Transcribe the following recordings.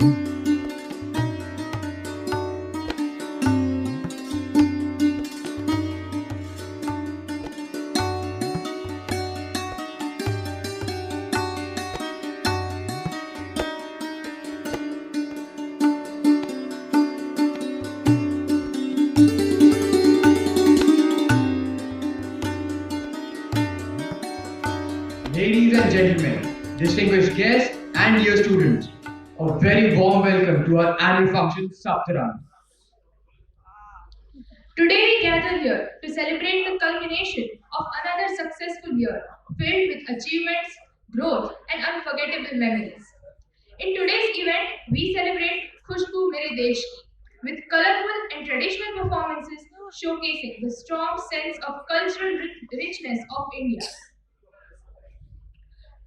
Ladies and gentlemen, distinguished guests and dear students, a very warm welcome to our annual function Saptaran. Today we gather here to celebrate the culmination of another successful year filled with achievements, growth, and unforgettable memories. In today's event, we celebrate Khushbu Mere Desh Ki with colorful and traditional performances showcasing the strong sense of cultural richness of India.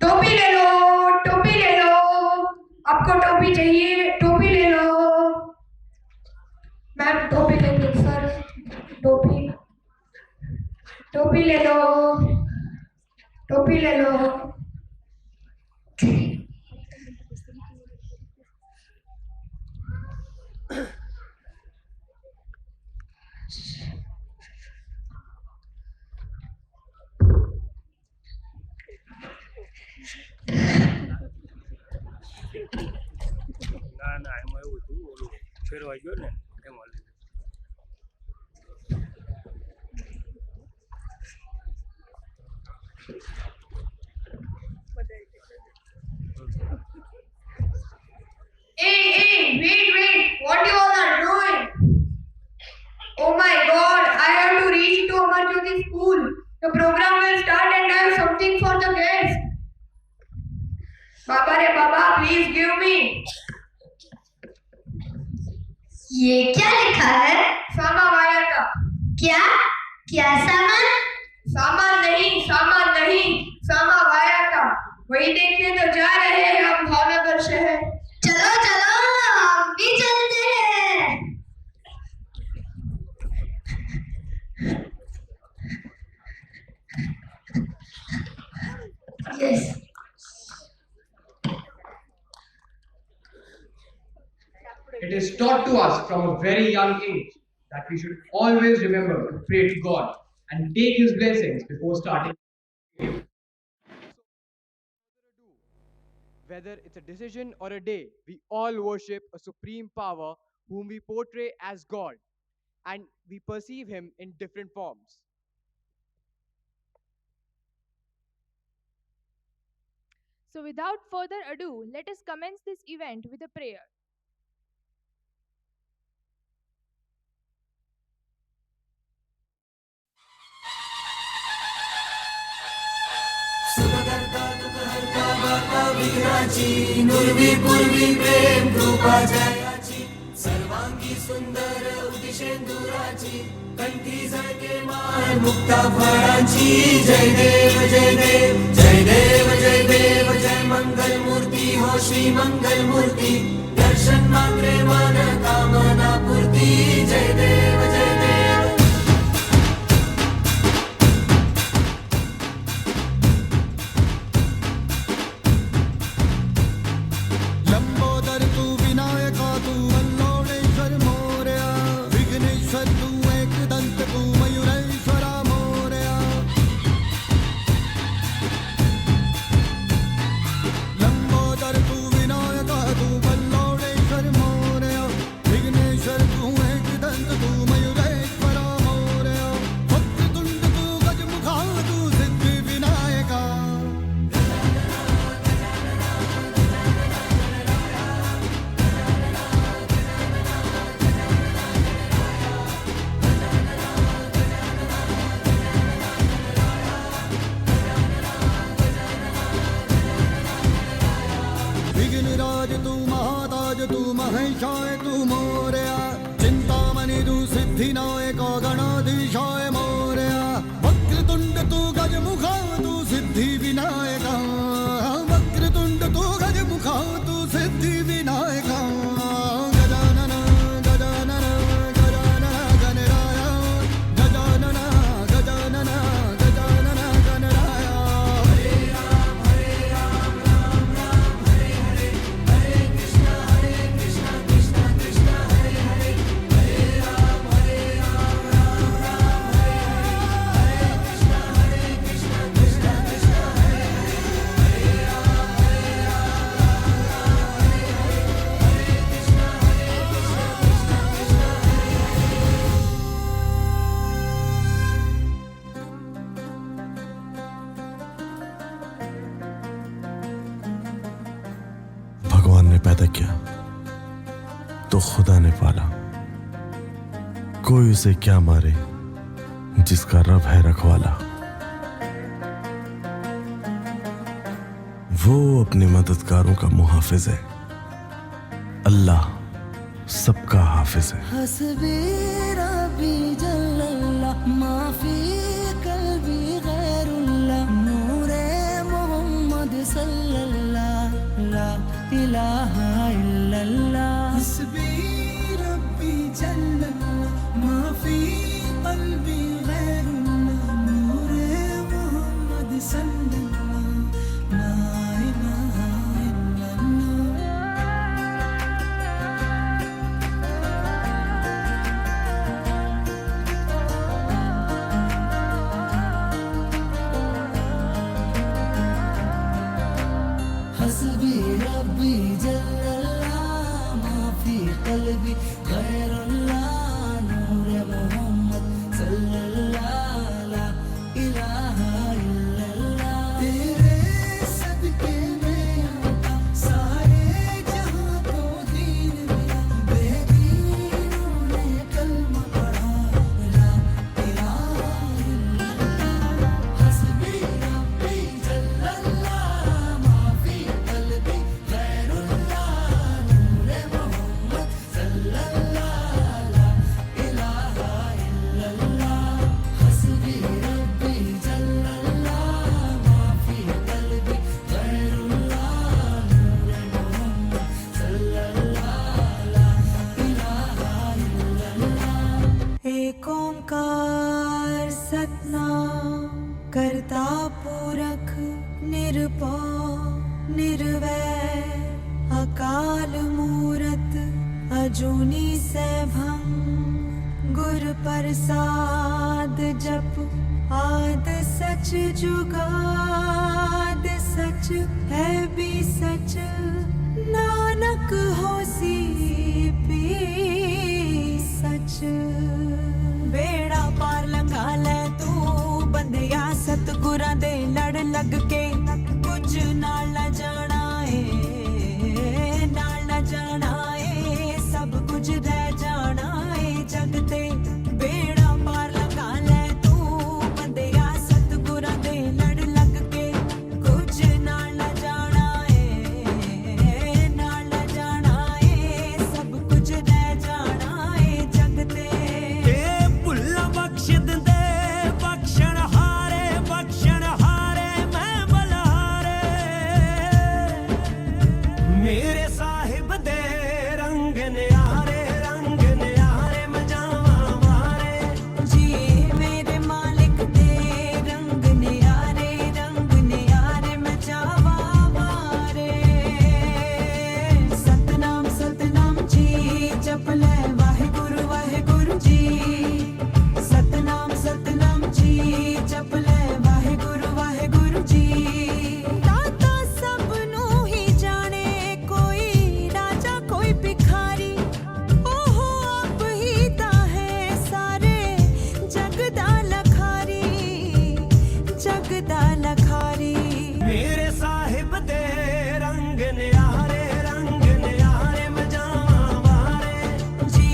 टोपी ले लो, टोपी ले लो, आपको टोपी चाहिए, टोपी ले लो। Ma'am टोपी लेंगे सर, टोपी टोपी ले लो, टोपी ले लो। ના ના એમાં એવું હતું ઓલું ફેરવાઈ ગયો ને એમાં લીધે Hey, wait, what you all are doing? Oh my God, I have to reach to Amarjyoti school. The program will start and I have something for the guests. Baba re Baba, please give me. ये क्या लिखा है? सामा via का। क्या क्या सामान? सामान नहीं, सामा वाया का। वही देखने तो जा रहे हैं हम भावनगर शहर। चलो चलो हम भी चलते हैं। Yes. It is taught to us from a very young age that we should always remember to pray to God and take His blessings before starting. Whether it's a decision or a day, we all worship a supreme power whom we portray as God, and we perceive Him in different forms. So, without further ado, let us commence this event with a prayer. विघ्नाची नुर्वी पूर्वी प्रेम कृपा जयाची सर्वांगी सुंदर उदिशेंदुराची कंठी झळके माळ मुक्ता फळांची जय देव जय देव जय देव जय देव जय मंगल मूर्ती हो श्री मंगल मूर्ती दर्शन मात्रे मन कामना पूर्ती जय देव जय देव लंबोदर तू विनायका तू वल्लोळेश्वर मोरया विघ्नेश्वर तू एकदंत तू मयुरेश्वरा मोरया लंबोदर तू विनायका तू वल्लोळेश्वर मोरया विघ्नेश्वर तू एकदंत तू मयुरेश्वरा औलाद है क्या, तो खुदा ने पाला। कोई उसे क्या मारे जिसका रब है रखवाला। वो अपने मददगारों का मुहाफिज है, अल्लाह सबका हाफिज है। हस्बी रब्बी जल्लल्लाह माफी कल्बी गैरुल्लाह नूरे मोहम्मद सल्लल्लाह ला इलाहा इल्लल्लाह। हस्बी रब्बी जल्लल्लाह माफी कल्बी गैरुल्लाह नूरे मोहम्मद सल्लल्लाह ला इलाहा इल्लल्लाह। हस्बी रब्बी जल्लल्लाह माफी कल्बी गैरुल्लाह नूरे मोहम्मद सल्लल्लाह ला इलाहा इल्लल्लाह। तेरे सदके में आता सारे जहां को दीन मिला, बेदीनों ने कलमा पढ़ा ला इलाहा इल्लल्लाह। हस्बी रब्बी जल्लल्लाह माफी कल्बी गैरुल्लाह नूरे मोहम्मद सल्लल्लाह ला इलाहा इल्लल्लाह। हस्बी रब्बी जल्लल्लाह माफी कल्बी गैरुल्लाह नूरे मोहम्मद सल्लल्लाह ला इलाहा इल्लल्लाह। एक ओंकार सतनाम करता पुरख निरभव निर्वैर अकाल मूरत अजूनी सैभं गुर प्रसाद जप आद सच जुगाद सच है भी सच नानक होसी भी सच। बेड़ा पार लंघा ले तू बंदिया सतगुरां दे लड़ लग के कुछ नाल न जाना ए नाल न जाना ए सब कुछ रह जाना ए जग ते। बेड़ा पार लंघा ले तू बंदिया सतगुरां दे लड़ लग के कुछ नाल न जाना ए नाल न जाना ए सब कुछ रह जाना ए जग ते। भुल्ला बख्श दिंदे बख्शण हारे मैं बलहारे। मेरे साहिब दे रंग न्यारे मैं जावां मारे। जी मेरे मालिक दे रंग न्यारे मैं जावा मारे। सतनाम सतनाम जी जप ले वाहिगुरु जी। सतनाम सतनाम जी जप ले वाहिगुरु जी। दाता सब नू ही जाने कोई राजा कोई भिखारी ओहो आप ही ता है सारे जग दा लखारी। मेरे साहिब दे रंग न्यारे मैं जावां मारे। जी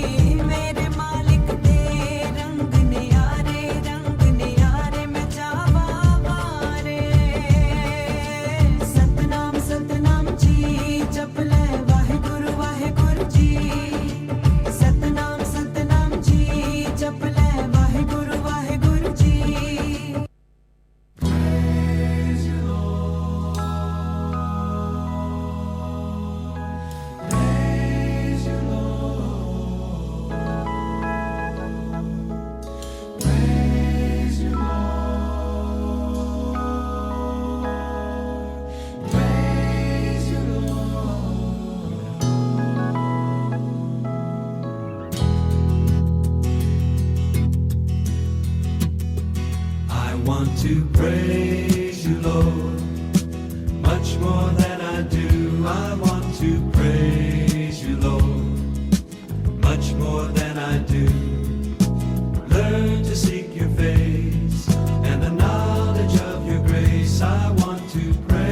मेरे मालिक दे रंग न्यारे मैं जावा मारे। सतनाम सतनाम जी जप ले वाहिगुरु जी। सतनाम सतनाम जी जप ले Waheguru ji. I want to praise you, Lord, much more than I do. I want to praise you, Lord, much more than I do. Learn to seek your face and the knowledge of your grace. I want to praise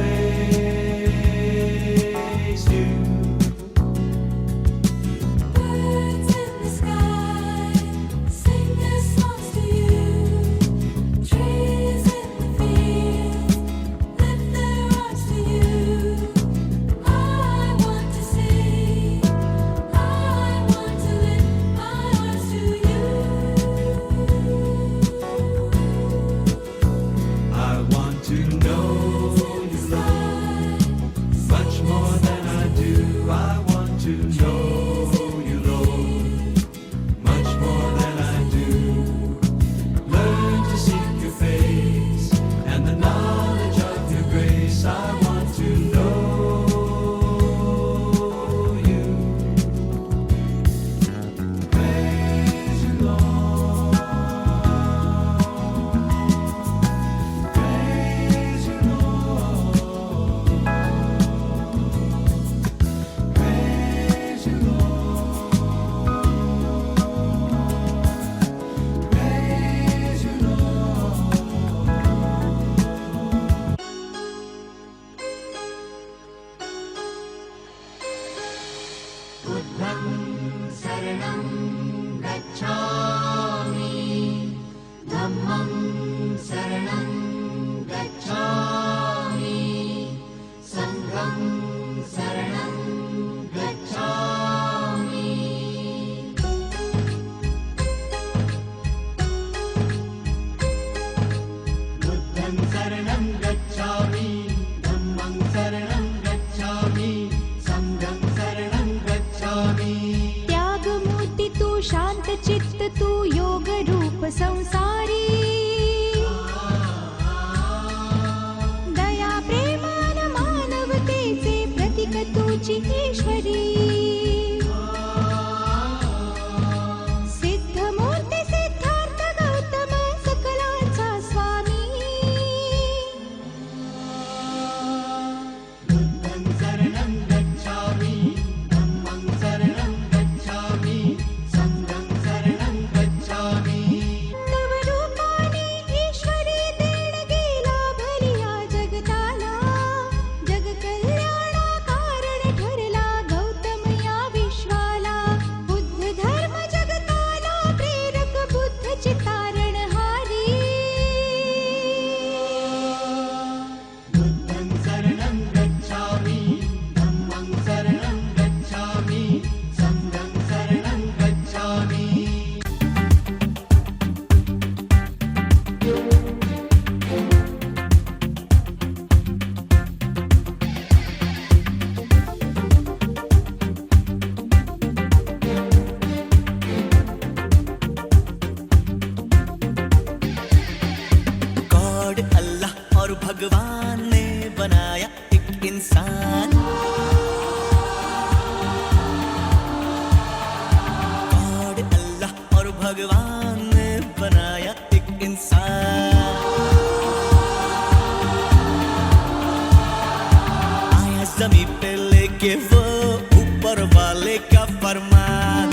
you. बुद्धं शरणं गच्छामि धम्मं शरणं गच्छामि संघं शरणं गच्छामि बुद्धं शरणं गच्छामि धम्मं शरणं गच्छामि संघं शरणं गच्छामि त्यागमूर्ति तू शांत चित्त तू योग रूप संसारी दया प्रेमान मानवतेचे प्रतीक तुझी ईश्वरी सिद्धमूर्ती सिद्धार्थ गौतम सकलांचा स्वामी बुद्धं शरणं गच्छामि धम्मं शरणं गच्छामि संघं शरणं गच्छामि नवरूपाने ईश्वरी देणगी लाभली या जगताला जग कल्याणा कारण ठरला गौतम या विश्वाला बुद्ध धर्म जगताला प्रेरक बुद्ध चितारण हारी बुद्धं शरणं गच्छामि धम्मं शरणं गच्छामि संघं शरणं गच्छामि गॉड अल्लाह और भगवान ने बनाया एक इंसान गॉड अल्लाह और भगवान ने बनाया एक इंसान आया जमी पे लेके वो ऊपर वाले का फरमान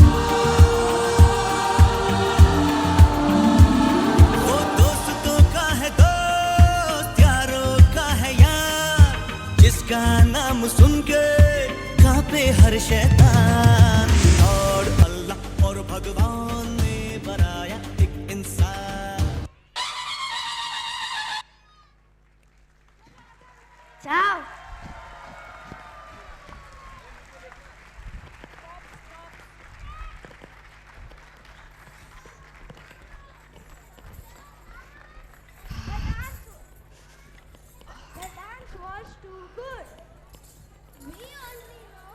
वो दोस्तों का है दोस्त यारों का है यार जिसका नाम सुन के कांपे हर शैतान और अल्लाह और भगवान ने बनाया एक इंसान Ciao. The dance was too good. We only know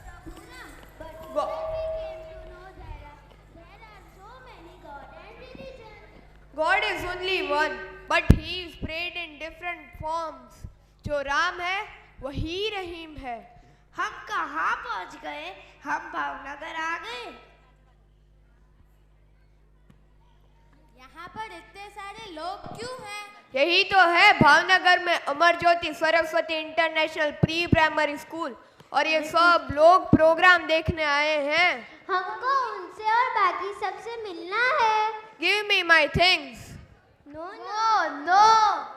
Prabhuram, but Go- when we came to know there are so many God and religions. God is only one, but He is prayed in different forms. जो राम है वही रहीम है. हम कहाँ पहुँच गए? हम भावनगर आ गए. यहाँ पर इतने सारे लोग क्यों हैं? यही तो है भावनगर में Amar Jyoti Saraswati international pre primary school और ये सब लोग प्रोग्राम देखने आए हैं. हमको उनसे और बाकी सबसे मिलना है. Give me my things. No, no, no.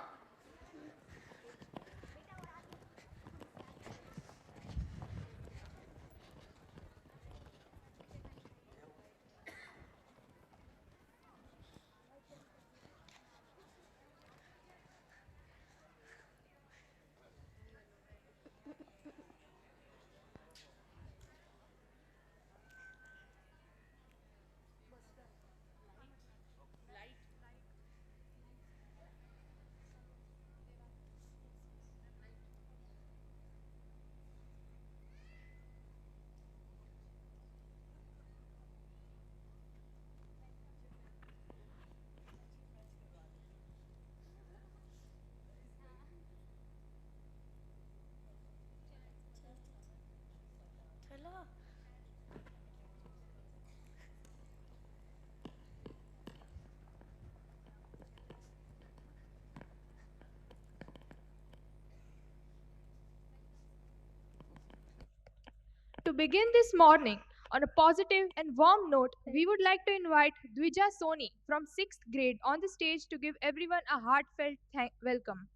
To begin this morning on a positive and warm note, we would like to invite Dvija Soni from 6th grade on the stage to give everyone a heartfelt welcome.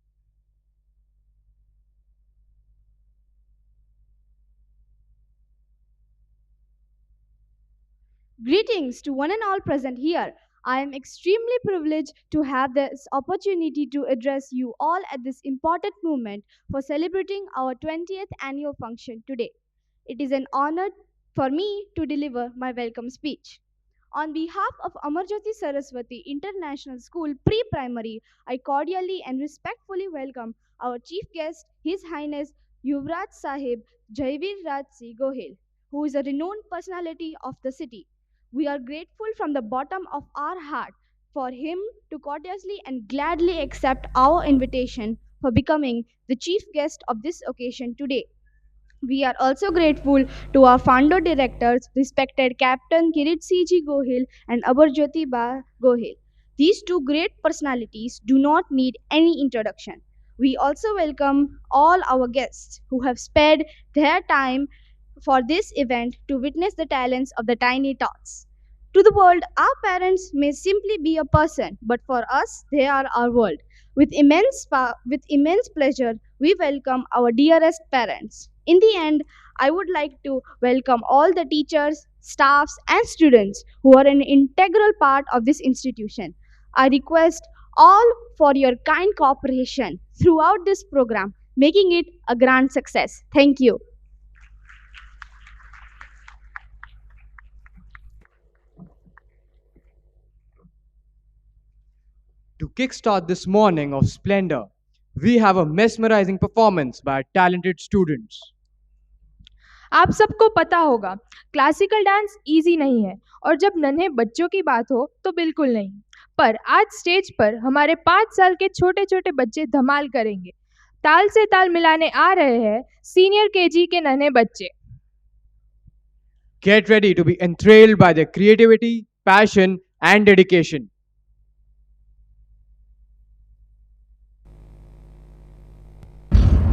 Greetings to one and all present here. I am extremely privileged to have this opportunity to address you all at this important moment for celebrating our 20th annual function today. It is an honor for me to deliver my welcome speech. On behalf of Amarjyoti Saraswati International School Pre-Primary, I cordially and respectfully welcome our chief guest, His Highness Yuvraj Sahib Jaivir Raj Si Gohil, who is a renowned personality of the city. We are grateful from the bottom of our heart for him to courteously and gladly accept our invitation for becoming the chief guest of this occasion today. We are also grateful to our founder directors, respected Captain Kirit C.G. Gohil and Abarjyoti Ba Gohil. These two great personalities do not need any introduction. We also welcome all our guests who have spared their time for this event to witness the talents of the tiny tots. To the world, our parents may simply be a person, but for us, they are our world. With immense pleasure, we welcome our dearest parents. In the end, I would like to welcome all the teachers, staffs, and students who are an integral part of this institution. I request all for your kind cooperation throughout this program, making it a grand success. Thank you. To kickstart this morning of splendor, we have a mesmerizing performance by talented students. आप सबको पता होगा classical dance easy नहीं है और जब नन्हे बच्चों की बात हो तो बिल्कुल नहीं। पर आज स्टेज पर हमारे 5 साल के छोटे छोटे बच्चे धमाल करेंगे। ताल से ताल मिलाने आ रहे हैं सीनियर केजी के नन्हे बच्चे। Get ready to be enthralled by their creativity, passion, and dedication.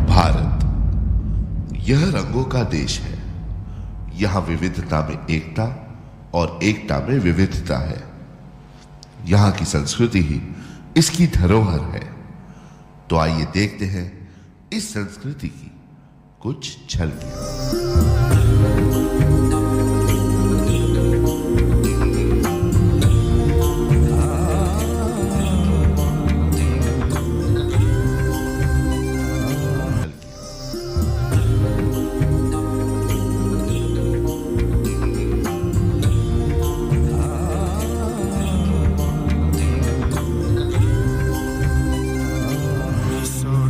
Bharat यह रंगों का देश है। यहाँ विविधता में एकता और एकता में विविधता है। यहाँ की संस्कृति ही इसकी धरोहर है। तो आइए देखते हैं इस संस्कृति की कुछ झलकियां।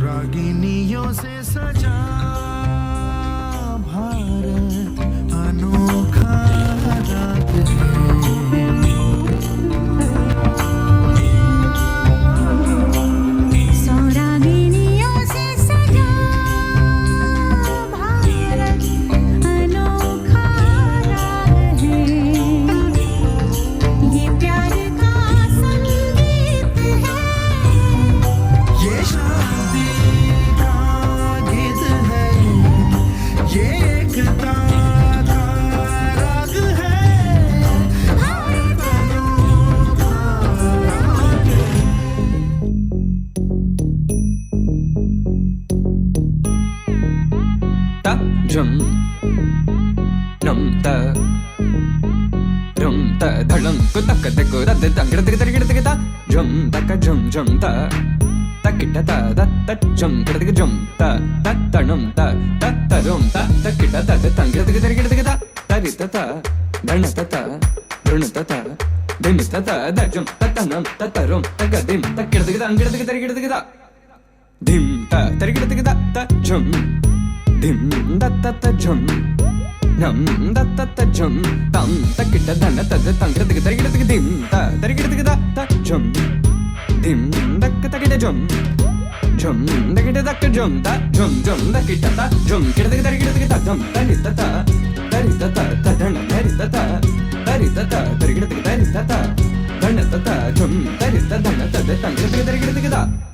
रागिनियों से सजा भारत अनोखा रात है। सौरागिनियों से सजा भारत अनोखा राग है। ये प्यार का संगीत है। ये शादी का गीत है। ये एकता का राग है। भारत अनोखा राग है। ta jum num ta rum ta dhalam ku tak te ku da de tang gida ta jum ta ka jum ta ta kita ta ta jum ta ta num ta rum ta kita ta de tang gida ta ta ri ta dhana ta run ta dim ta da jum ta num ta rum ta ga dim ta gida ta dim ta ta jum dim da ta jum nam da ta jum tam ta kita dhana ta tang dim ta jum dim da kita jum da kita jum ta jum da kita ta jum kita jum ta ri ta dhana ri ta dhana ta jum ta ri ta dhana ta tang ta धगिन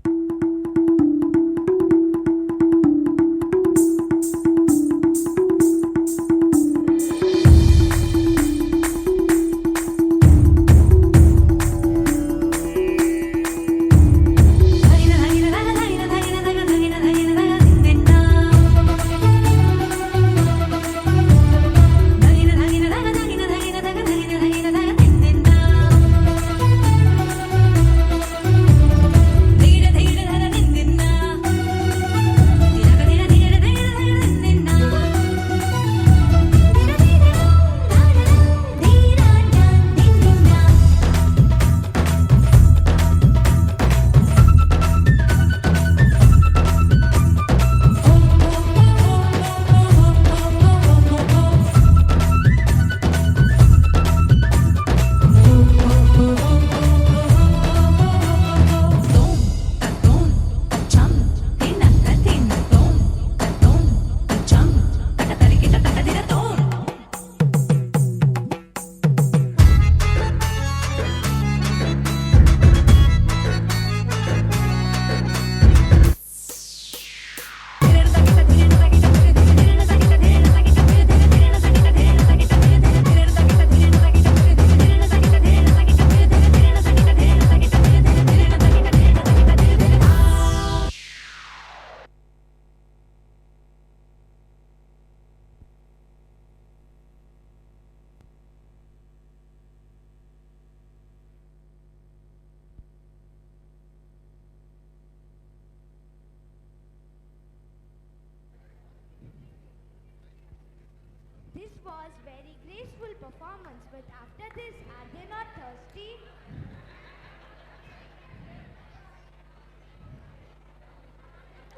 This was very graceful performance, but after this, are they not thirsty?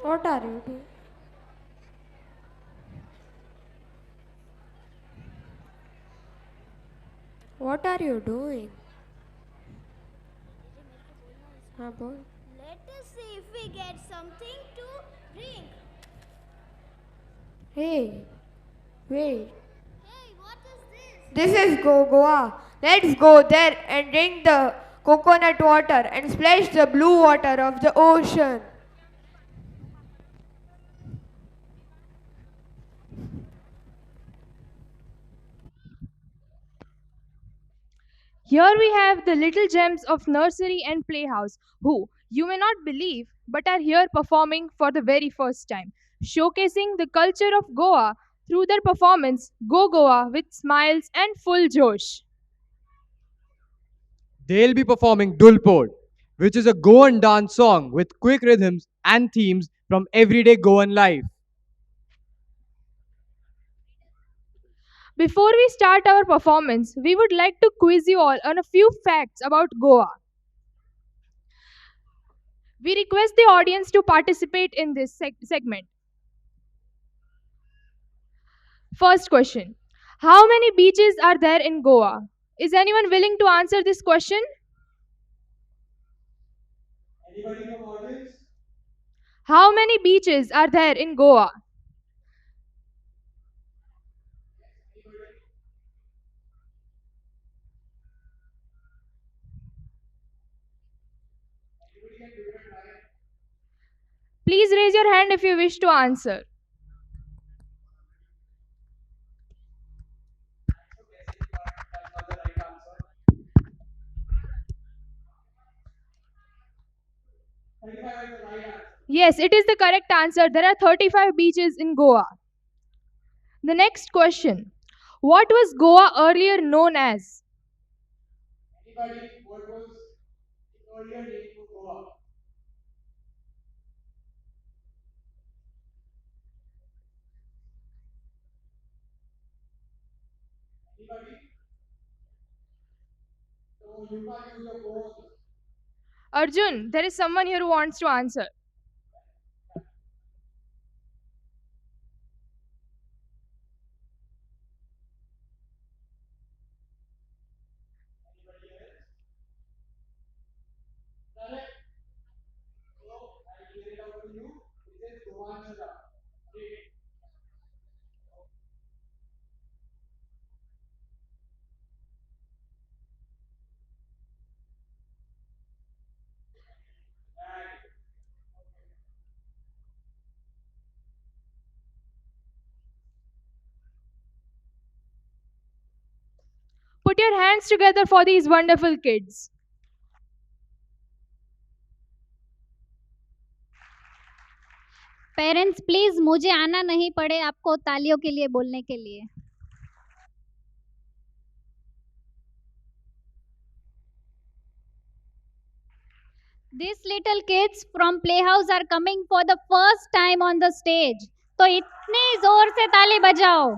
What are you doing? What are you doing? हाँ बोल. Let us see if we get something to drink. Hey, wait. Hey, what is this? This is Goa. Let's go there and drink the coconut water and splash the blue water of the ocean. Here we have the little gems of nursery and playhouse who, you may not believe, but are here performing for the very first time, showcasing the culture of Goa through their performance Go Goa with smiles and full josh. They'll be performing Dulpod, which is a Goan dance song with quick rhythms and themes from everyday Goan life. Before we start our performance, we would like to quiz you all on a few facts about Goa. We request the audience to participate in this segment. First question. How many beaches are there in Goa? Is anyone willing to answer this question? Anybody from audience? How many beaches are there in Goa? Please raise your hand if you wish to answer. Yes, it is the correct answer. There are 35 beaches in Goa. The next question. What was Goa earlier known as? Anybody? What was the earlier name for Goa? Anybody? So you can't use your phone. Arjun, there is someone here who wants to answer. Correct. So I'll clear it out for you. It is Goanchara. Okay. Put your hands together for these wonderful kids. Parents please मुझे आना नहीं पड़े आपको तालियों के लिए बोलने के लिए. These little kids from playhouse are coming for the first time on the stage. तो इतनी जोर से ताली बजाओ.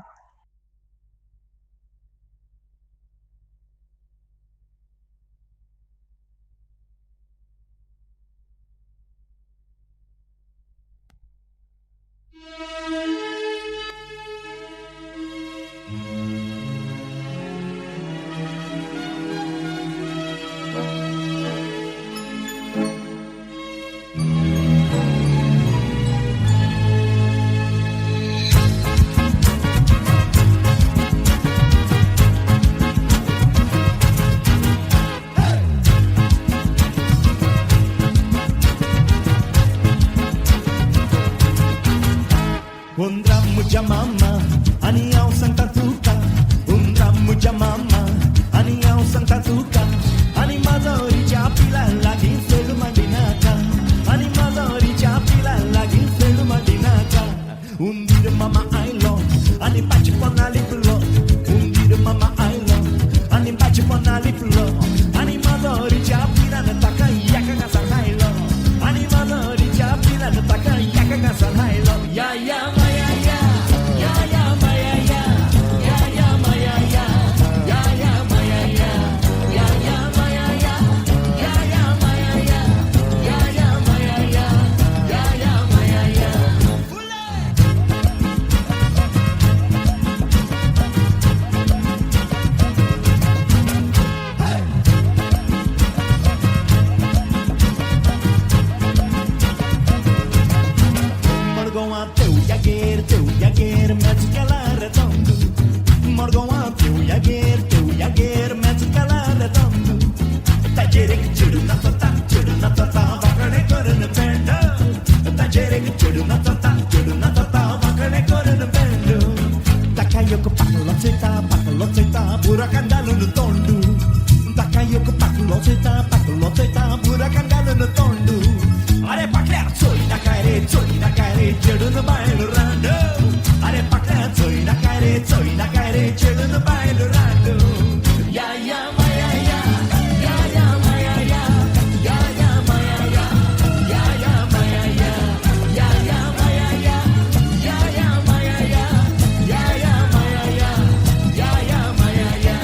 teu yager, mete calada tanto. Tajere que chudu na tota, vakane korun bendo. Tajere que chudu na tota, vakane korun bendo. Takayoko pakuloteta, burakan dalu no tondu. Takayoko pakuloteta, burakan dalu no tondu. Are pakla choi na kaire, chedu no bailo rando. Are pakla choi na kaire, chedu no bailo rando. Ya ya maya ya, ya ya maya ya, ya ya maya ya, ya ya maya ya, ya ya maya ya, ya ya maya ya, ya ya maya ya, ya ya maya ya.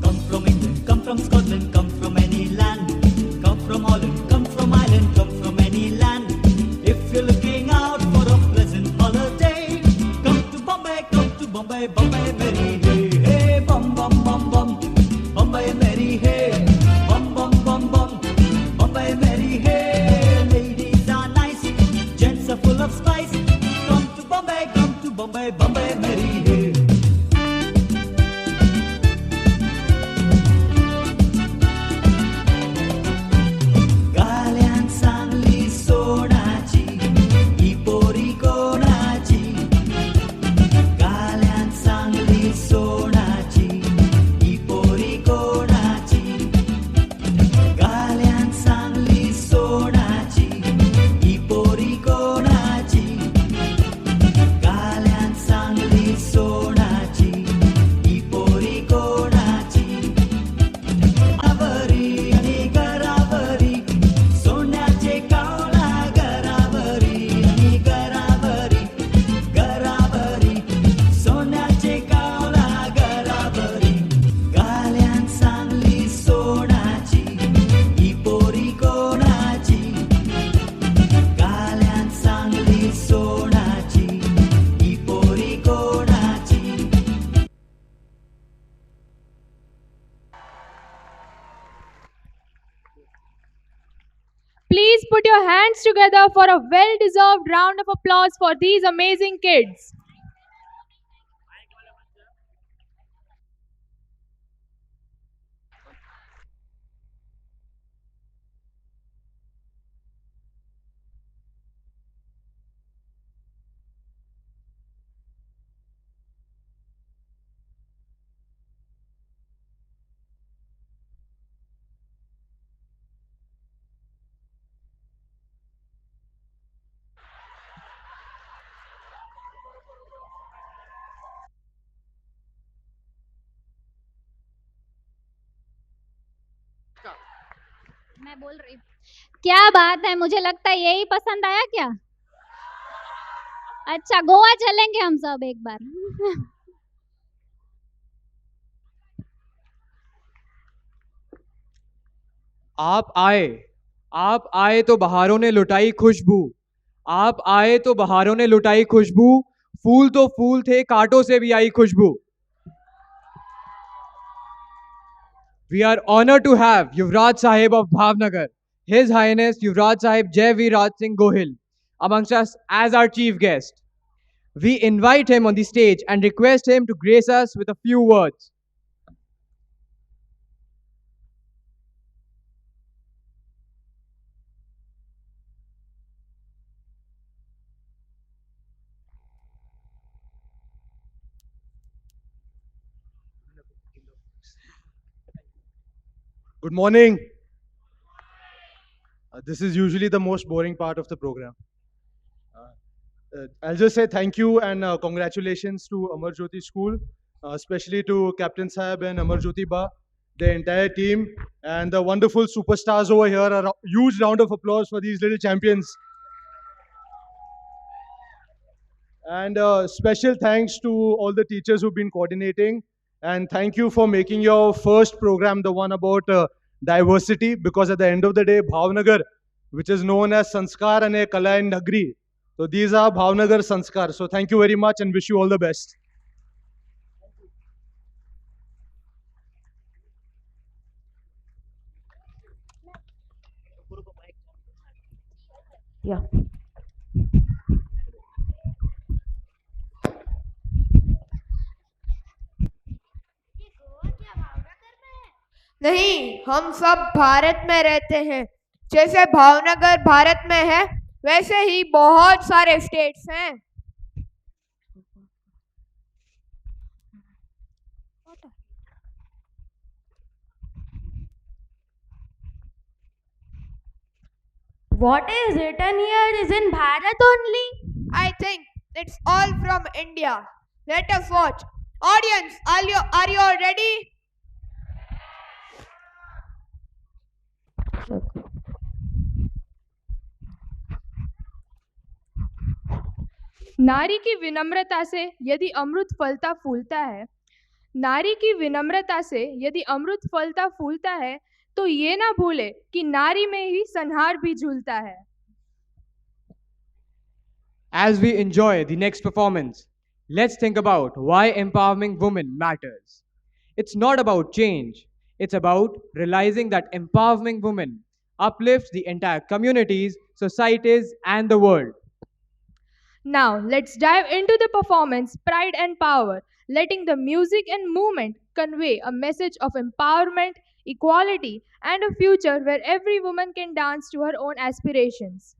Come from England, come from Scotland, come from any land. Come from Holland, come from Ireland, come from any land. If you're looking out for a pleasant holiday, come to Bombay, Bombay, Mary, hey, hey, bum, bum, bum, bum. Bombay, Mary, hey, bum, bum, bum, bum. Bombay, Mary, hey. Ladies are nice, gents are full of spice. Come to Bombay, Bombay, Mary, hey. Galian sangli sonaci, ipori konaci. Galian sangli sonaci, ipori konaci. Galian sangli sonaci, ipori konaci. Galian sangli sonaci, ipori konaci. Garavari ani garavari, sonache kaula garavari ani garavari, garavari, sonache kaula garavari. Galian sangli sonaci, ipori konaci. Galian sangli sonaci, ipori konaci. Please put your hands together for a well deserved round of applause for these amazing kids. मैं बोल रही क्या बात है, मुझे लगता है यही पसंद आया क्या? अच्छा, गोवा चलेंगे हम सब एक बार। आप आए तो बहारों ने लुटाई खुशबू। आप आए तो बहारों ने लुटाई खुशबू। फूल तो फूल थे, कांटों से भी आई खुशबू। We are honored to have Yuvraj Sahib of Bhavnagar, His Highness Yuvraj Sahib Jai Viraj Singh Gohil, amongst us as our chief guest. We invite him on the stage and request him to grace us with a few words. Good morning. This is usually the most boring part of the program. I'll just say thank you and congratulations to Amar Jyoti School, especially to Captain Sahib and Amar Jyoti Ba, the entire team, and the wonderful superstars over here. A huge round of applause for these little champions. And special thanks to all the teachers who've been coordinating. And thank you for making your first program, the one about diversity, because at the end of the day, Bhavnagar, which is known as Sanskar and Kala and Nagri. So these are Bhavnagar Sanskar. So thank you very much and wish you all the best. Yeah. नहीं, हम सब भारत में रहते हैं। जैसे भावनगर भारत में है, वैसे ही बहुत सारे स्टेट्स हैं। What is written here is in Bharat only. I think it's all from India. Let us watch. Audience, are you all ready? नारी की विनम्रता से यदि अमृत फलता फूलता है, नारी की विनम्रता से यदि अमृत फलता फूलता है, तो ये ना भूले कि नारी में ही संहार भी झूलता है। As we enjoy the next performance, let's think about why empowering women matters. It's not about change, it's about realizing that empowering women uplifts the entire communities, societies, and the world. Now, let's dive into the performance Pride and Power, letting the music and movement convey a message of empowerment, equality, and a future where every woman can dance to her own aspirations.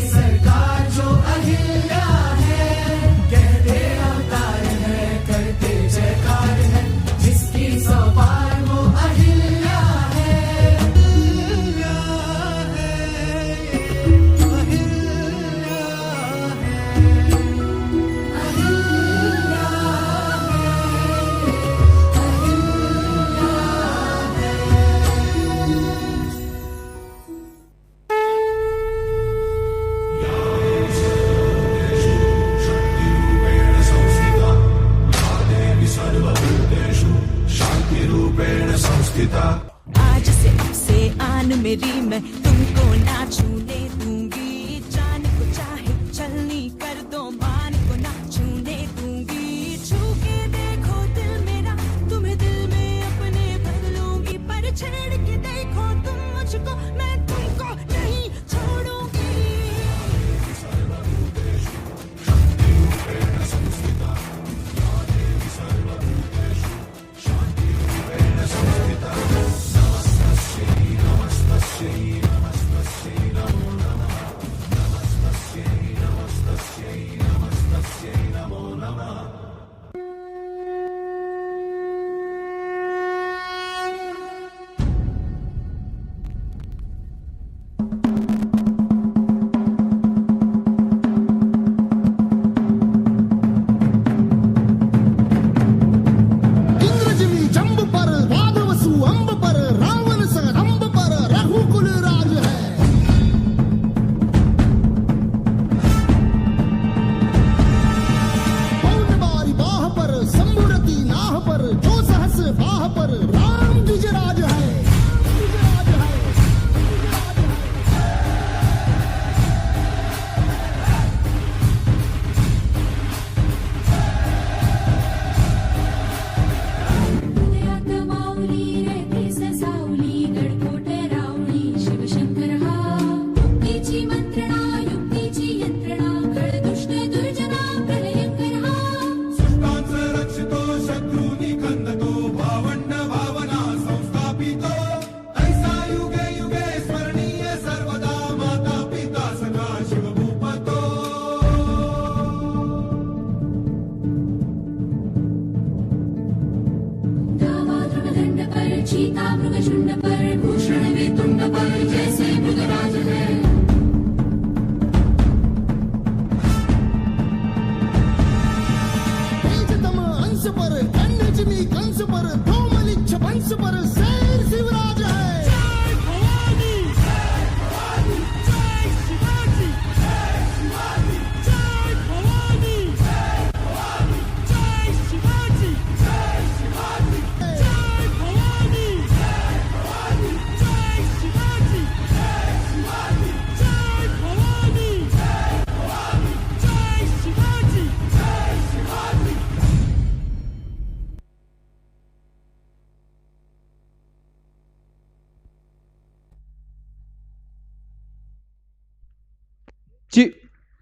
सरकार जो अहिल्या है। तुंड पर भूषण भी तुंड पर जैसे मृगराज है तेजतम अंश पर कन्यजमी कंस पर धूमलिच्छ वंश पर शेर शिवराज है जय भवानी जय भवानी जय शिवाजी जय शिवाजी जय भवानी जय भवानी जय शिवाजी जय शिवाजी जय भवानी जय भवानी जय शिवाजी जय शिवाजी जय भवानी जय भवानी जय शिवाजी जय Shivaji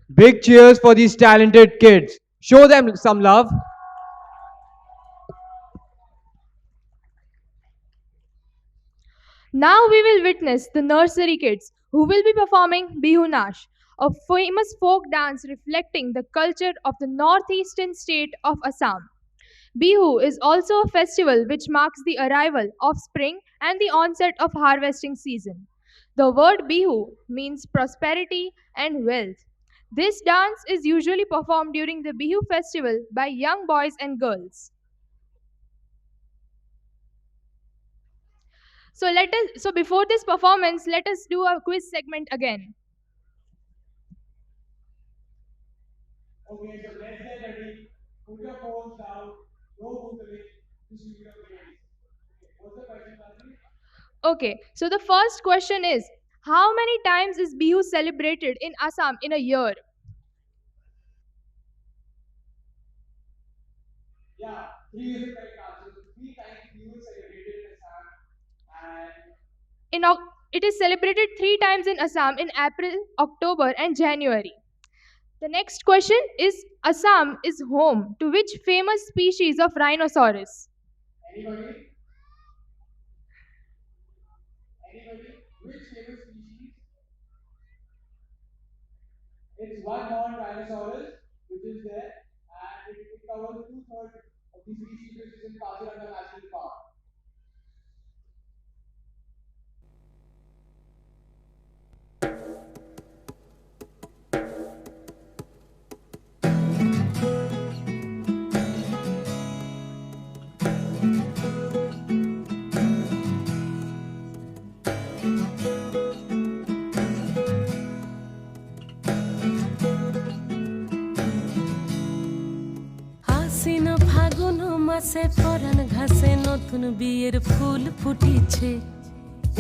Big cheers for these talented kids. Show them some love. Now we will witness the nursery kids who will be performing Bihu Nash, a famous folk dance reflecting the culture of the northeastern state of Assam. Bihu is also a festival which marks the arrival of spring and the onset of harvesting season. The word Bihu means prosperity and wealth. This dance is usually performed during the Bihu festival by young boys and girls. So before this performance, let us do a quiz segment again. Okay, so let's get ready. Put your phones down. No Googling. Just use your brains. Okay, what's the question, Padri? Okay, so the first question is, how many times is Bihu celebrated in Assam in a year? Yeah, 3 is the correct answer. 3 times Bihu is celebrated in Assam. And It is celebrated 3 times in Assam in April, October and January. The next question is, Assam is home to which famous species of rhinoceros? anybody? Anybody? Which famous species? It's one-horned rhinoceros, which is there, and it covers 2/3 of the species which is in Kaziranga National Park. আশ্বিন ফাগুন মাসে পরাণ ঘাসে নতুন বিয়ের ফুল ফুটিছে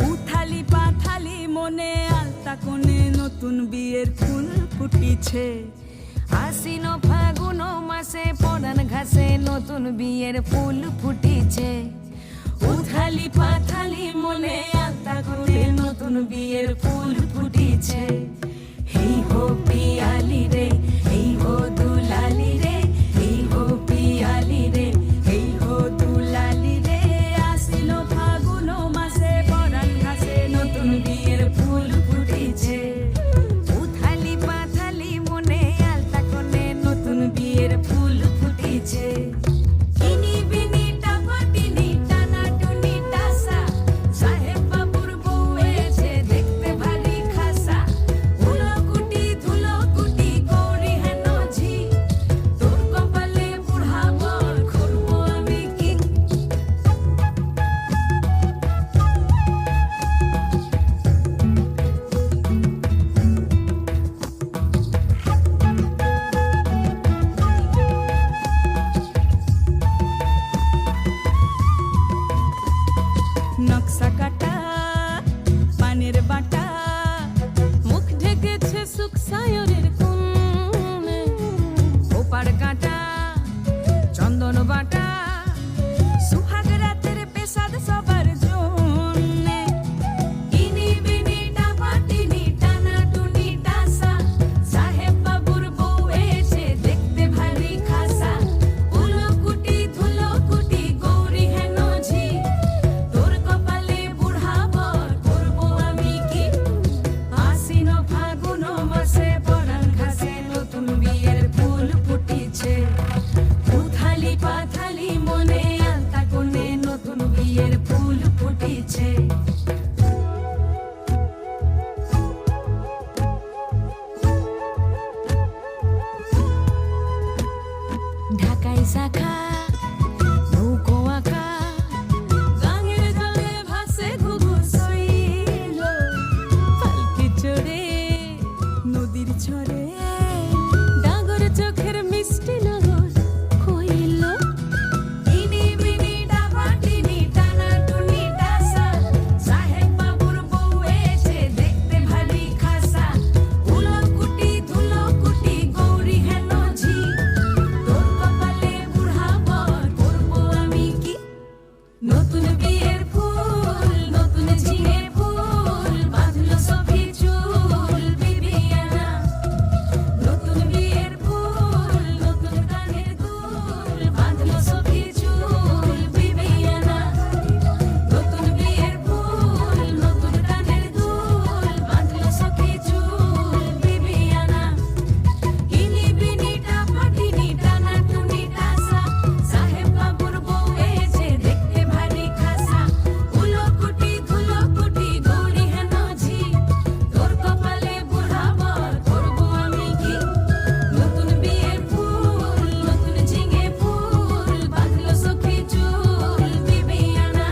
উথালি পাথালি মনে আলতা কোণে নতুন বিয়ের ফুল ফুটিছে আশ্বিন ফাগুন মাসে পরাণ ঘাসে নতুন বিয়ের ফুল ফুটিছে উথালি পাথালি মনে আলতা কোণে নতুন বিয়ের ফুল ফুটিছে হেই হো পিয়ালি রে হেই হো দুলালি রে হেই হো পিয়ালি রে হেই হো দুলালি রে আসিল ফাগুন মাসে পরাণ ঘাসে নতুন বিয়ের ফুল ফুটিছে উথালি পাথালি মনে আলতা কোণে নতুন বিয়ের ফুল ফুটিছে ইনি বিনি টাপাটিনি টানা টুনি টাসা সাহেব বাবুর বউ এসে দেখতে ভারী খাসা উলো কুটি ধুলো কুটি গৌরী হেন ঝি তোর কপালে বুড়া বর করবো আমি কি নকশা কাটা পানের বাটা মুখ ঢেকেছে সুখ সায়রের কোণে ওপার কাটা চন্দন বাটা সুহাগ রাতের পেশাদ সবার জন্যে ইনি বিনি টাপাটিনি টানা টুনি টাসা সাহেব বাবুর বউ এসে দেখতে ভারী খাসা উলো কুটি ধুলো কুটি গৌরী হেন ঝি তোর কপালে বুড়া বর করবো আমি কি আশ্বিন ফাগুন মাসে পরাণ ঘাসে নতুন বিয়ের ফুল ফুটিছে উথালি পাথালি শাখা নৌকো আঁকা গাঙের জলে ভাসে ঘুঘু শৈল পালকি চড়ে নদীর ছড়ে ডাগর চোখের মিষ্টি নগর কইল ইনি বিনি ডাবাটিনি টানা টুনি ডাসা সাহেব বাবুর বউ এসে দেখতে ভারী খাসা উলো কুটি ধুলো কুটি গৌরী হেন ঝি তোর কপালে বুড়া বর করবো আমি কি নতুন বিয়ের ফুল নতুন ঝিঙে ফুল বাঁধলো সফি চুল বিবিয়ানা নতুন বিয়ের ফুল নতুন কানের দুল বাঁধলো সফি চুল বিবিয়ানা নতুন বিয়ের ফুল নতুন কানের দুল বাঁধলো সফি চুল বিবিয়ানা ইনি বিনি ডাবাটিনি টানা টুনি টাসা সাহেব বাবুর বউ এসে দেখতে ভারী খাসা উলো কুটি ধুলো কুটি গৌরী হেন ঝি তোর কপালে বুড়া বর করবো আমি কি নতুন বিয়ের ফুল নতুন ঝিঙে ফুল বাঁধলো সখী চুল বিবিয়ানা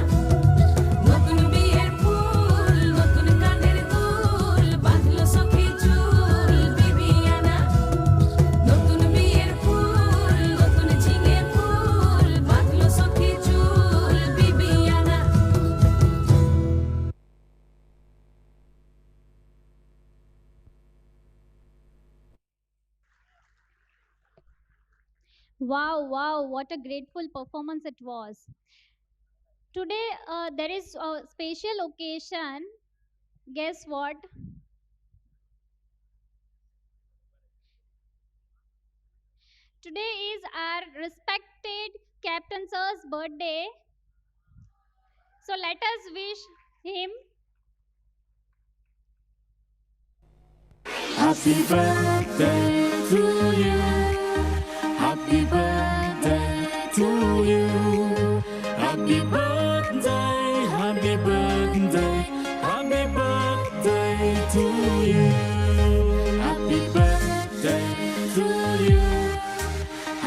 নতুন বিয়ের ফুল নতুন কানের দুল বাঁধলো সখী চুল বিবিয়ানা নতুন বিয়ের ফুল নতুন ঝিঙে ফুল বাঁধলো সখী চুল Bibiyana Wow, wow, what a grateful performance it was. Today, there is a special occasion. Guess what? Today is our respected Captain Sir's birthday. So let us wish him Happy birthday to you. Happy birthday to you. Happy birthday, happy birthday, happy birthday to you. Happy birthday to you.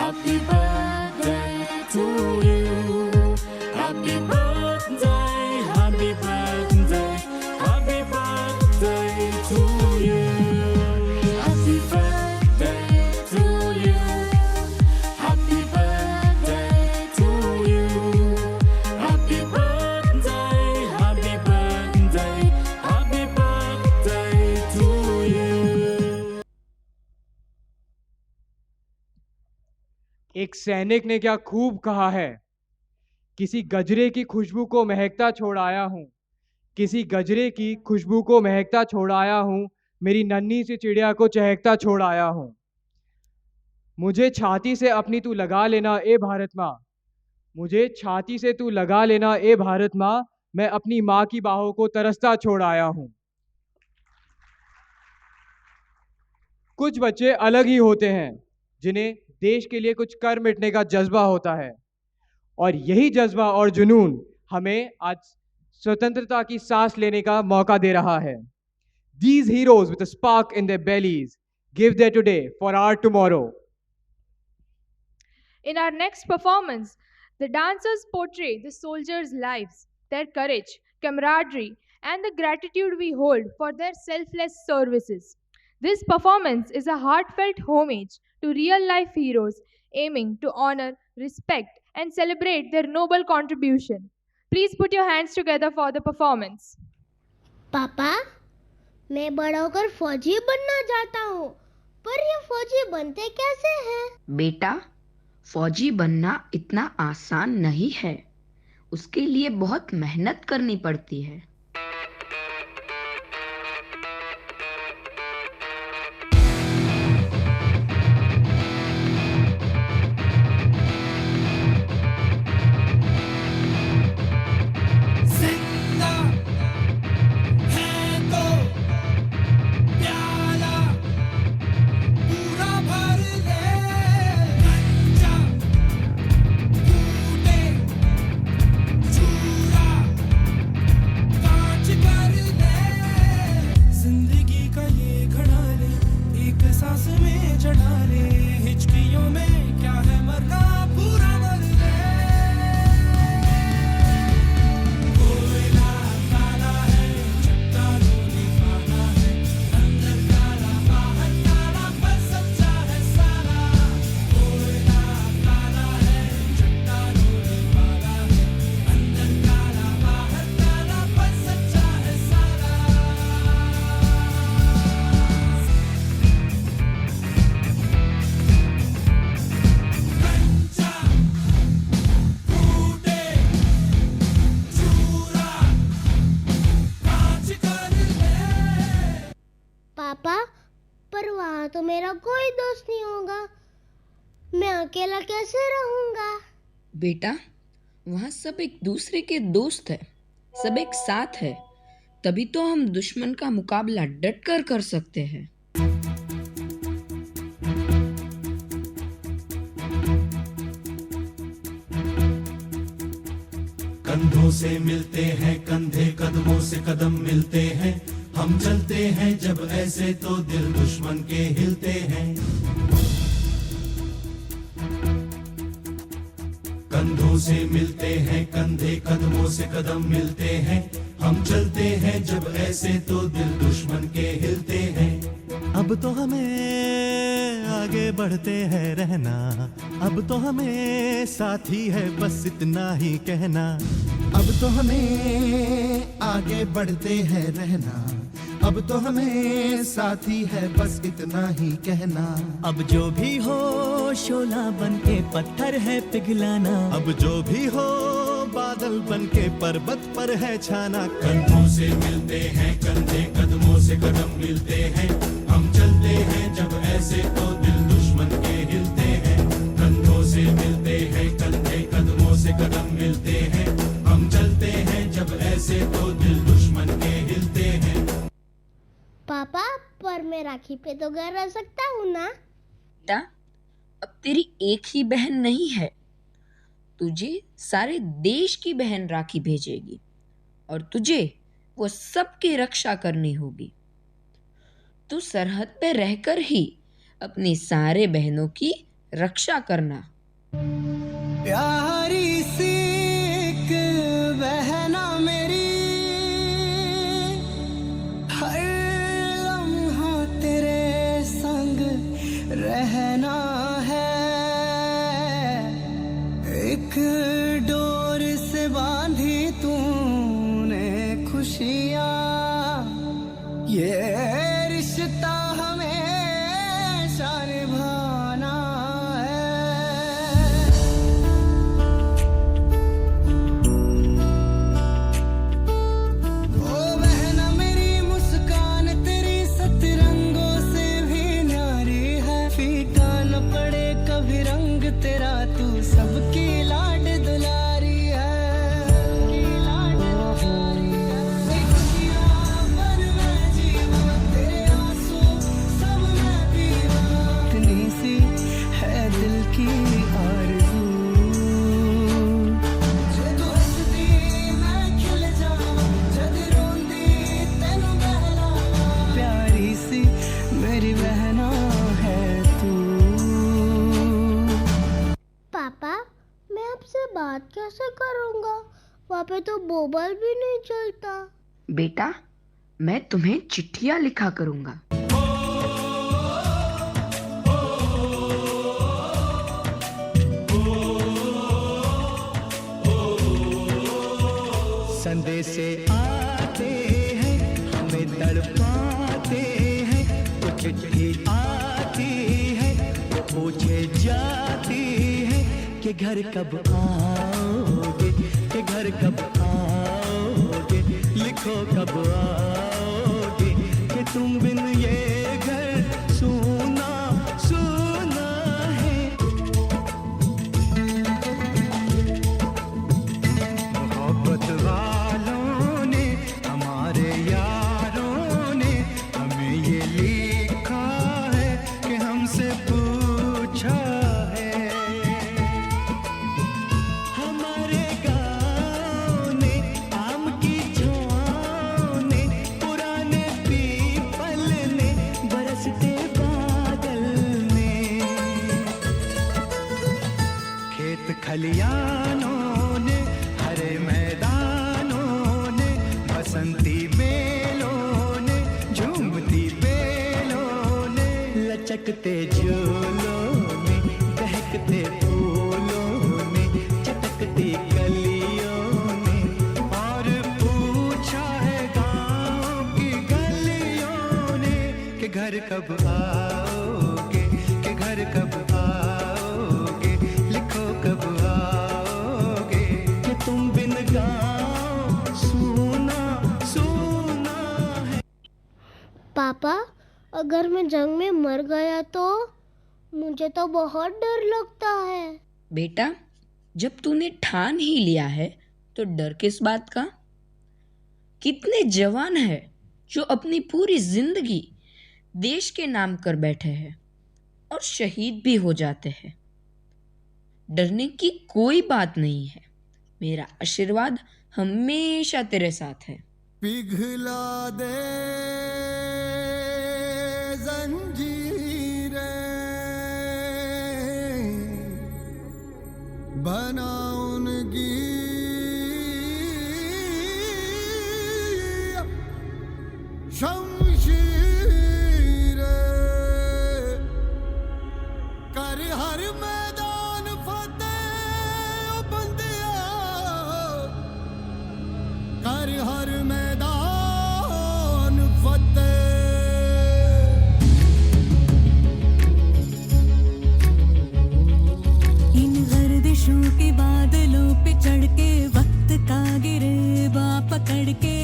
Happy birthday to you. Happy birthday, happy birthday, happy birthday to you. Happy birthday to you. Happy birthday to you. Happy birthday, happy birthday, happy birthday to you. एक सैनिक ने क्या खूब कहा है, किसी गजरे की खुशबू को महकता छोड़ आया हूँ, किसी गजरे की खुशबू को महकता छोड़ आया हूँ, मेरी नन्ही सी चिड़िया को चहकता छोड़ आया हूँ। मुझे छाती से अपनी तू लगा लेना ए भारत माँ, मुझे छाती से तू लगा लेना ए भारत माँ, मैं अपनी माँ की बाहों को तरसता छोड़ आया हूँ। कुछ बच्चे अलग ही होते हैं जिन्हें देश के लिए कुछ कर मिटने का जज्बा होता है, और यही जज्बा और जुनून हमें आज स्वतंत्रता की सांस लेने का मौका दे रहा है। These heroes with a spark in their bellies give their today for our tomorrow. In our next performance, the dancers portray the soldiers' lives, their courage, camaraderie, and the gratitude we hold for their selfless services. This performance is a heartfelt homage to real-life heroes aiming to honor, respect, and celebrate their noble contribution. Please put your hands together for the performance. पापा, मैं बड़ा होकर फौजी बनना चाहता हूँ, पर ये फौजी बनते कैसे हैं? बेटा, फौजी बनना इतना आसान नहीं है। उसके लिए बहुत मेहनत करनी पड़ती है। जिंदा है तो प्याला पूरा भर ले, कच्चा टूटे चूरा का मेरा कोई दोस्त नहीं होगा। मैं अकेला कैसे रहूंगा? बेटा, वहाँ सब एक दूसरे के दोस्त है, सब एक साथ है, तभी तो हम दुश्मन का मुकाबला डट कर सकते हैं। कंधों से मिलते हैं कंधे, कदमों से कदम मिलते हैं, हम चलते हैं जब ऐसे तो दिल दुश्मन के हिलते हैं। कंधों से मिलते हैं कंधे, कदमों से कदम मिलते हैं, हम चलते हैं जब ऐसे तो दिल दुश्मन के हिलते हैं। अब तो हमें आगे बढ़ते हैं रहना, अब तो हमें साथी है बस इतना ही कहना। अब तो हमें आगे बढ़ते हैं रहना, अब तो हमें साथी है बस इतना ही कहना। अब जो भी हो शोला बन के पत्थर है पिघलाना, अब जो भी हो बादल बन के पर्वत पर है छाना। कंधों से मिलते हैं कंधे, कदमों से कदम मिलते हैं, हम चलते हैं जब ऐसे तो दिल दुश्मन के हिलते हैं। कंधों से मिलते हैं कंधे, कदमों से कदम मिलते हैं, हम चलते हैं जब ऐसे तो दिल दुश्मन के हिलते हैं। पापा, पर मैं राखी पे तो घर रह सकता हूँ ना? बेटा, अब तेरी एक ही बहन नहीं है, तुझे सारे देश की बहन राखी भेजेगी और तुझे वो सबकी रक्षा करनी होगी। तू सरहद पे रहकर ही अपनी सारे बहनों की रक्षा करना। प्यारी सी एक बहना मेरी, हर लम्हा तेरे संग रहना है। एक डोर से बांधी तूने खुशियाँ, ये रिश्ता हमेशा निभाना है। ओ बहना मेरी मुस्कान तेरी सतरंगों से भी न्यारी है। फीका न पड़े कभी रंग तेरा, तू सबकी लाड दुलारी है। इतनी सी है दिल की आरज़ू, जब हंसदी मैं खिल जाऊं, जब रोंदी तैनू बहलावां। प्यारी सी मेरी बहना है तू। पापा, मैं आपसे बात कैसे करूँगा? वहाँ पे तो मोबाइल भी नहीं चलता। बेटा, मैं तुम्हें चिट्ठियां लिखा करूंगा। संदेशे आते हैं हमें तड़पाते हैं, तो चिट्ठी आती है वो पूछे जाती है कि घर कब आओगे, कि घर कब आओगे, लिखो कब आओगे, कि तुम बिन ये घर सूना सूना है। मोहब्बत वालों ने, हमारे यारों ने हमें ये लिखा है कि हमसे पूछा है। हमारे गाँव ने, आम की छाँव ने, पुराने पीपल ने, बरसते बादल ने, खेत खलियानों ने, हरे मैदानों ने, बसंती बेलों ने, झूमती बेलों ने, लचकते झूलों ने, बहकते फूलों ने, चटकती गलियों ने, और पूछा है गाँव की गलियों ने कि घर कब आओगे, कि घर कब आओगे, लिखो कब आओगे, कि तुम बिन गाँव सूना सूना है। पापा, अगर मैं जंग में मर गया तो मुझे तो बहुत डर लगता है। बेटा, जब तूने ठान ही लिया है तो डर किस बात का? कितने जवान हैं जो अपनी पूरी जिंदगी देश के नाम कर बैठे हैं और शहीद भी हो जाते हैं। डरने की कोई बात नहीं है। मेरा आशीर्वाद हमेशा तेरे साथ है। पिघला दे जंजीरें, बना उनकी शमशीरें, कर हर मैदान फतेह ओ बंदिया, कर हर मैदान फतेह। इन गर्दिशों के बादलों पे चढ़ के वक्त का गिरेबा पकड़ के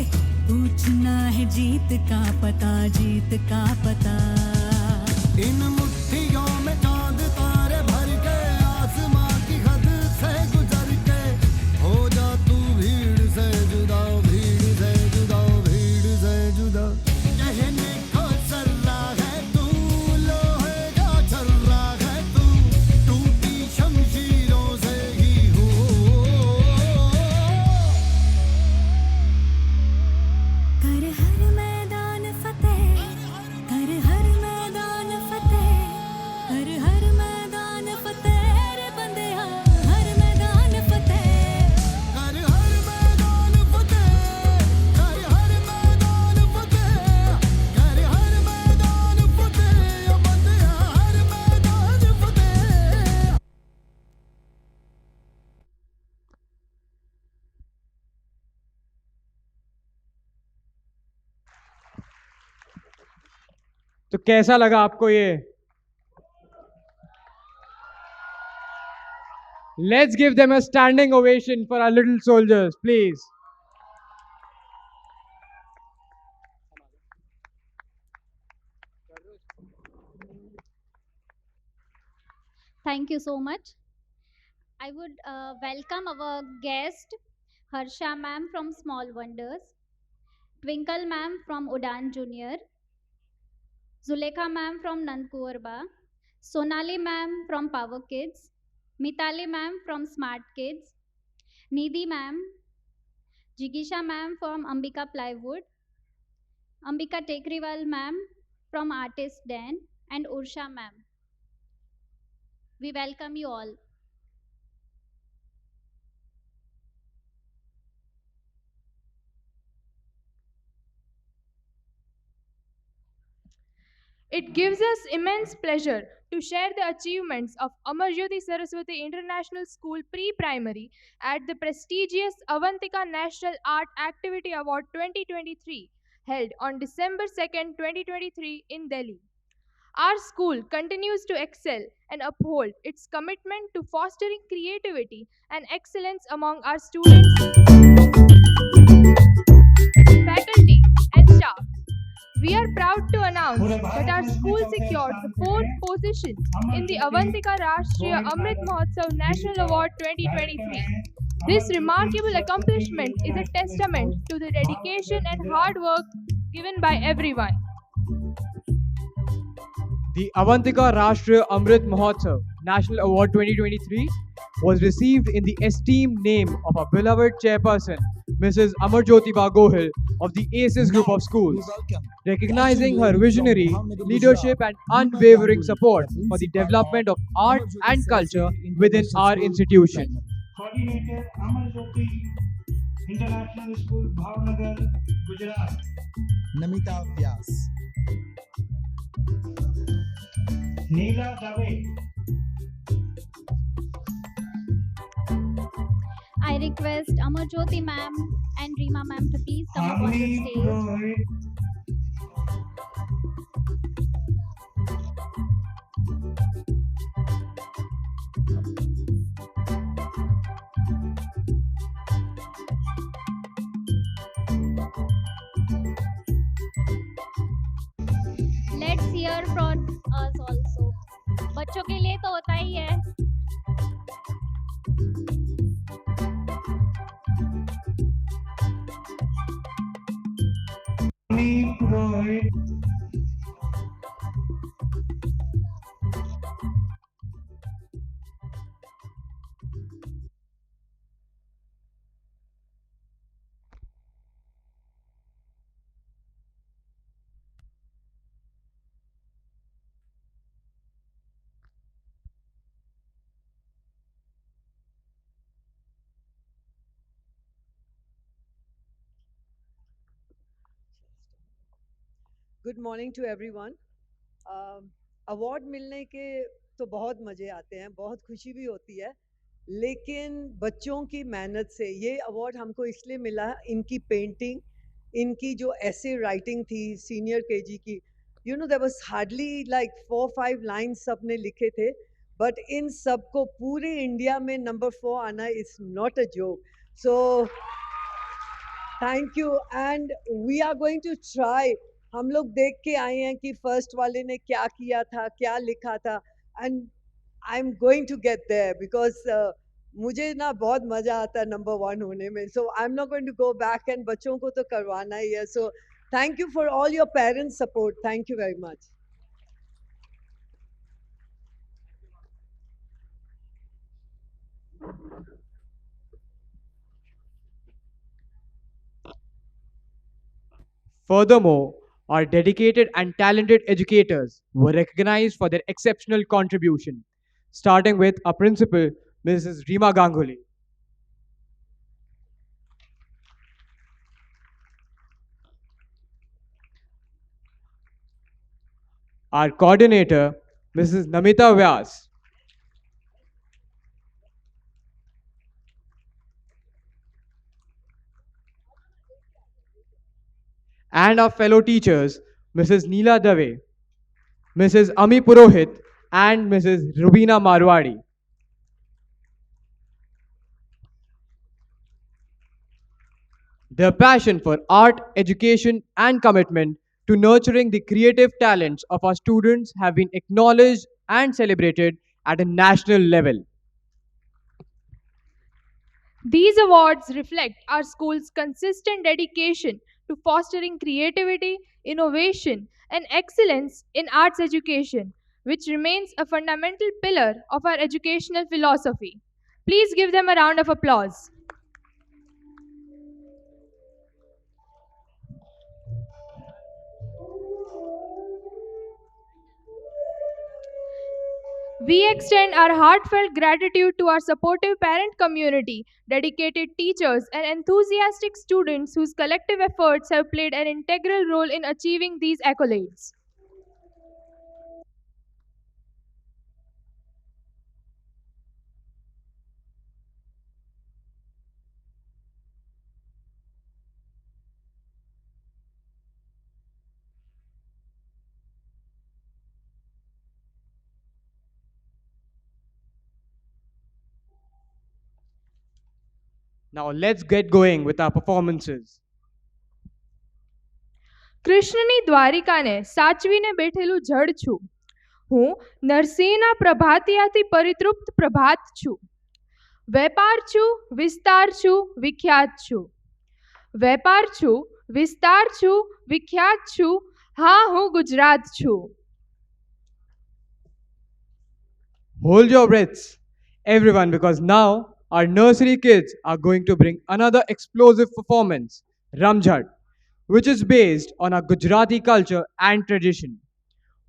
पूछना है जीत का पता, जीत का पता। इन मुट्ठियों में चांद तारे भर के आसमां की हद से गुजर के हो जा तू भीड़ से जुदा, भीड़ से जुदा, भीड़ से जुदा। कहने को चल रहा है तू, लोहे का चल रहा है तू, टूटी शमशीरों से ही हो। कर हर मैदान फतेह, कर हर मैदान फतेह, कर हर मैदान फतेह रे बंदिया, हर मैदान फतेह। कर हर मैदान फतेह, कर हर मैदान फतेह, कर हर मैदान फतेह ओ बंदिया, हर मैदान फतेह। तो कैसा लगा आपको ये? Let's give them a standing ovation for our little soldiers, please. Thank you so much. I would welcome our guest, Harsha ma'am from Small Wonders, Twinkle ma'am from Udan Junior, Zulekha ma'am from Nandkuarba, Sonali ma'am from Power Kids, Mitali ma'am from Smart Kids, Nidhi ma'am, Jigisha ma'am from Ambika Plywood, Ambika Tekriwal ma'am from Artist Den, and Ursha ma'am. We welcome you all. It gives us immense pleasure to share the achievements of Amar Jyoti Saraswati International School Pre-Primary at the prestigious Avantika National Art Activity Award 2023 held on December 2nd, 2023 in Delhi. Our school continues to excel and uphold its commitment to fostering creativity and excellence among our students, faculty, and staff. We are proud to announce that our school secured the 4th position in the Avantika Rashtriya Amrit Mahotsav National Award 2023. This remarkable accomplishment is a testament to the dedication and hard work given by everyone. The Avantika Rashtriya Amrit Mahotsav National Award 2023 was received in the esteemed name of our beloved chairperson, Mrs. Amarjyoti Gohil of the ACES Group of Schools, recognizing her visionary leadership and unwavering support for the development of art and culture within our institution. Coordinator Amarjyoti International School, Bhavnagar, Gujarat. Namita Vyas. Neela Dave. I request Amarjyoti ma'am and Reema ma'am to please come up on the Avni stage. Purohit. Let's बच्चों के लिए तो होता ही है। Purohit good morning to everyone. Award मिलने के तो बहुत मज़े आते हैं, बहुत खुशी भी होती है, लेकिन बच्चों की मेहनत से ये अवार्ड हमको इसलिए मिला, इनकी पेंटिंग, इनकी जो ऐसे राइटिंग थी सीनियर केजी की, you know there was hardly like 4-5 lines सबने लिखे थे, बट इन सब को पूरे इंडिया में नंबर 4 आना is not a joke. So thank you and we are going to try. हम लोग देख के आए हैं कि फर्स्ट वाले ने क्या किया था, क्या लिखा था, and I am going to get there because मुझे ना बहुत मज़ा आता है नंबर 1 होने में। So I am not going to go back and बच्चों को तो करवाना ही है। So thank you for all your parents support. Thank you very much. Furthermore, our dedicated and talented educators were recognized for their exceptional contribution, starting with our principal, Mrs. Rima Ganguly. Our coordinator, Mrs. Namita Vyas. And our fellow teachers, Mrs. Neela Dave, Mrs. Ami Purohit, and Mrs. Rubina Marwadi. Their passion for art, education, and commitment to nurturing the creative talents of our students have been acknowledged and celebrated at a national level. These awards reflect our school's consistent dedication to fostering creativity, innovation, and excellence in arts education, which remains a fundamental pillar of our educational philosophy. Please give them a round of applause. We extend our heartfelt gratitude to our supportive parent community, dedicated teachers, and enthusiastic students whose collective efforts have played an integral role in achieving these accolades. Now let's get going with our performances. કૃષ્ણની દ્વારિકાને સાચવીને બેઠેલું જળ છું. હું નરસિંહના પ્રભાતિયાથી પરિતૃપ્ત પ્રભાત છું. વેપાર છું, વિસ્તાર છું, વિખ્યાત છું. વેપાર છું, વિસ્તાર છું, વિખ્યાત છું. હા, હું ગુજરાત છું. Hold your breaths, everyone, because now our nursery kids are going to bring another explosive performance, Ramjhat, which is based on our Gujarati culture and tradition.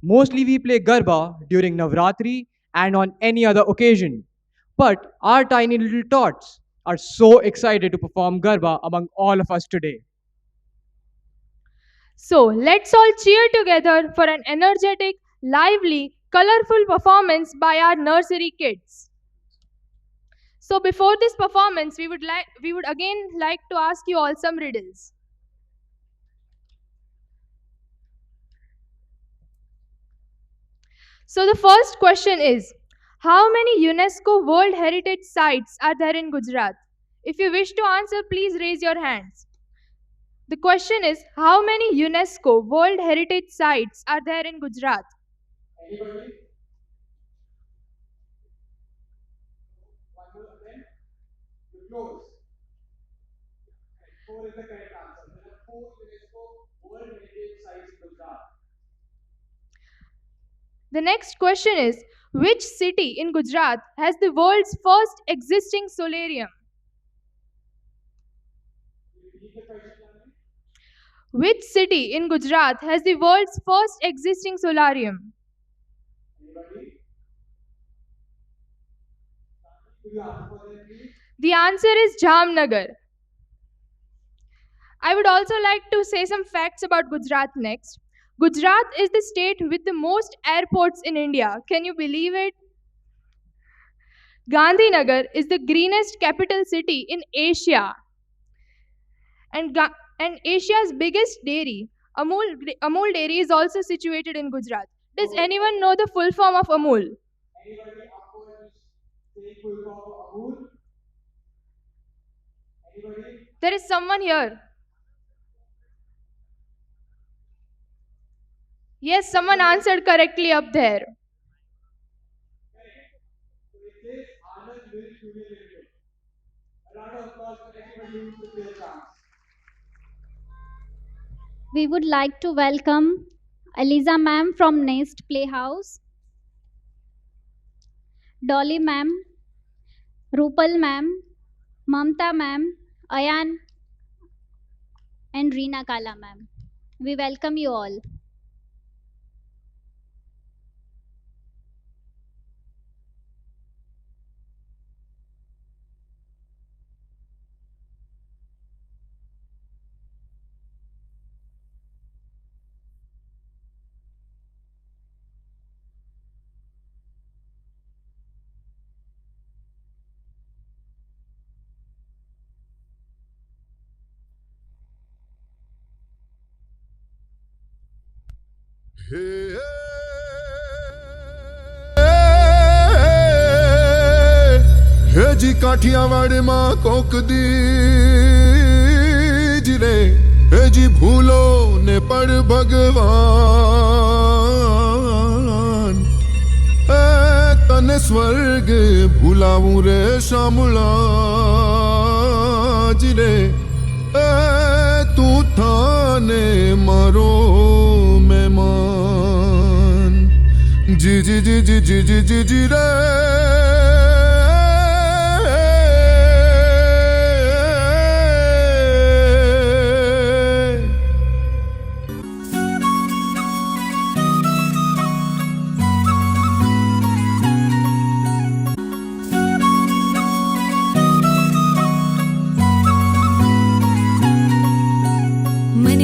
Mostly we play Garba during Navratri and on any other occasion. But our tiny little tots are so excited to perform Garba among all of us today. So let's all cheer together for an energetic, lively, colorful performance by our nursery kids. So before this performance, we would again like to ask you all some riddles. So the first question is, how many UNESCO World Heritage Sites are there in Gujarat? If you wish to answer, please raise your hands. The question is, how many UNESCO World Heritage Sites are there in Gujarat? Close. 4 is the correct answer. There are 4 UNESCO World Heritage Sites in Gujarat. The next question is, which city in Gujarat has the world's first existing solarium? Which city in Gujarat has the world's first existing solarium? Anybody? Could you answer for them, please? The answer is Jamnagar. I would also like to say some facts about Gujarat next. Gujarat is the state with the most airports in India. Can you believe it? Gandhinagar is the greenest capital city in Asia. And Asia's biggest dairy, Amul Dairy, is also situated in Gujarat. Does anyone know the full form of Amul? Anybody up for say full form of Amul? Anybody? There is someone here. Yes, someone answered correctly up there. So it says Anand Milk Union Limited. A round of applause for everybody who took their chance. We would like to welcome Eliza ma'am from Nest Playhouse, Dolly ma'am, Rupal ma'am, Mamta ma'am, Ayan, and Reena Kala ma'am. We welcome you all. हे जी काठियावाड़ मां Coke दी जिले हे जी भूलो ने पढ़ भगवान तने स्वर्ग भूलाऊं रे शामुला जिले तू थाने मारो मेहमान जी जी जी जी जी जी जी जी रे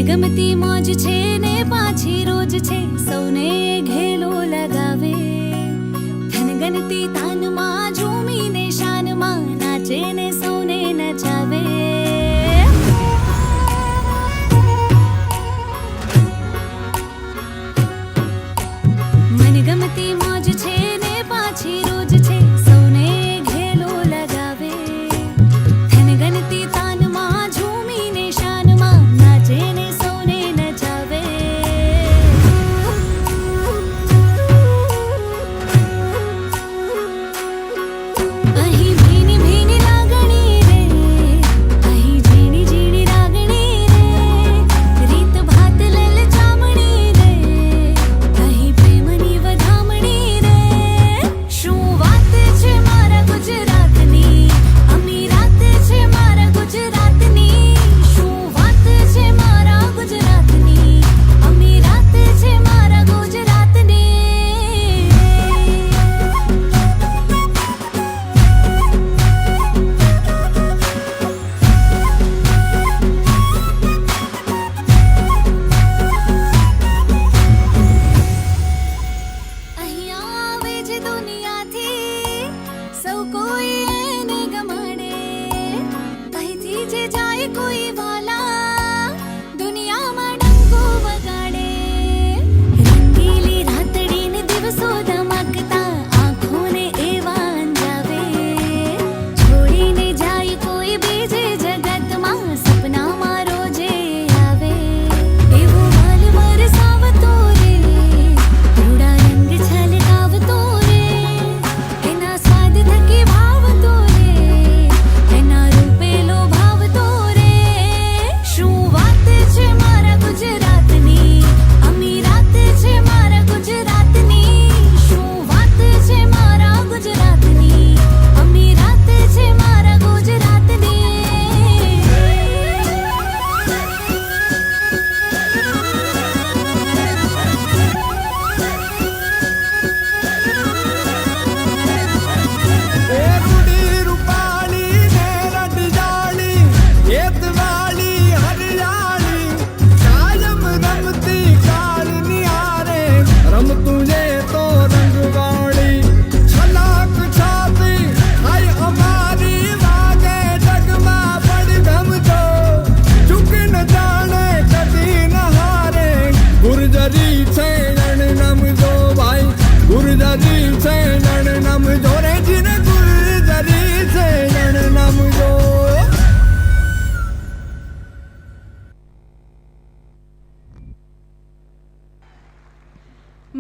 ગમતી મોજ છે ને પાછી રોજ છે સૌને ઘેલો લગાવે ધનગનતી તાનમાં ઝૂમીને શાનમાં નાચે ને સૌને નચાવે મનગમતી મોજ છે ને પાછી રોજ છે સૌને ઘેલો લગાવે ધનગનતી તાનમાં ઝૂમીને શાનમાં નાચે ને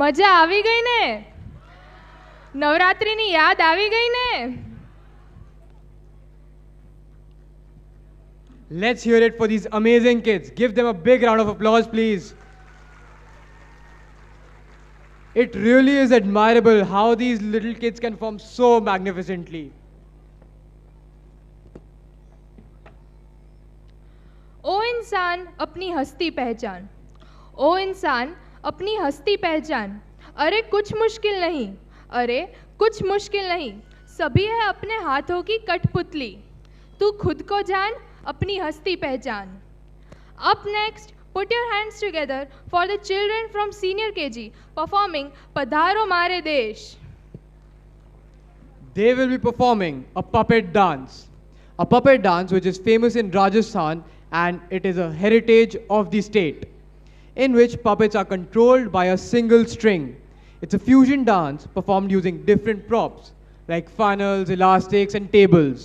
મજા આવી ગઈ ને? નવરાત્રિની યાદ આવી ગઈ ને? Let's hear it for these amazing kids. Give them a big round of applause, please. It really is admirable how these little kids can perform so magnificently. ओ इंसान अपनी हस्ती पहचान, ओ इंसान अपनी हस्ती पहचान। अरे कुछ मुश्किल नहीं, अरे कुछ मुश्किल नहीं, सभी है अपने हाथों की कठपुतली। तू खुद को जान, अपनी हस्ती पहचान। Up next, put your hands together for the children from senior KG performing Padharo Mare Desh. They will be performing a puppet dance. A puppet dance which is famous in Rajasthan, and it is a heritage of the state, in which puppets are controlled by a single string. It's a fusion dance performed using different props like funnels, elastics, and tables.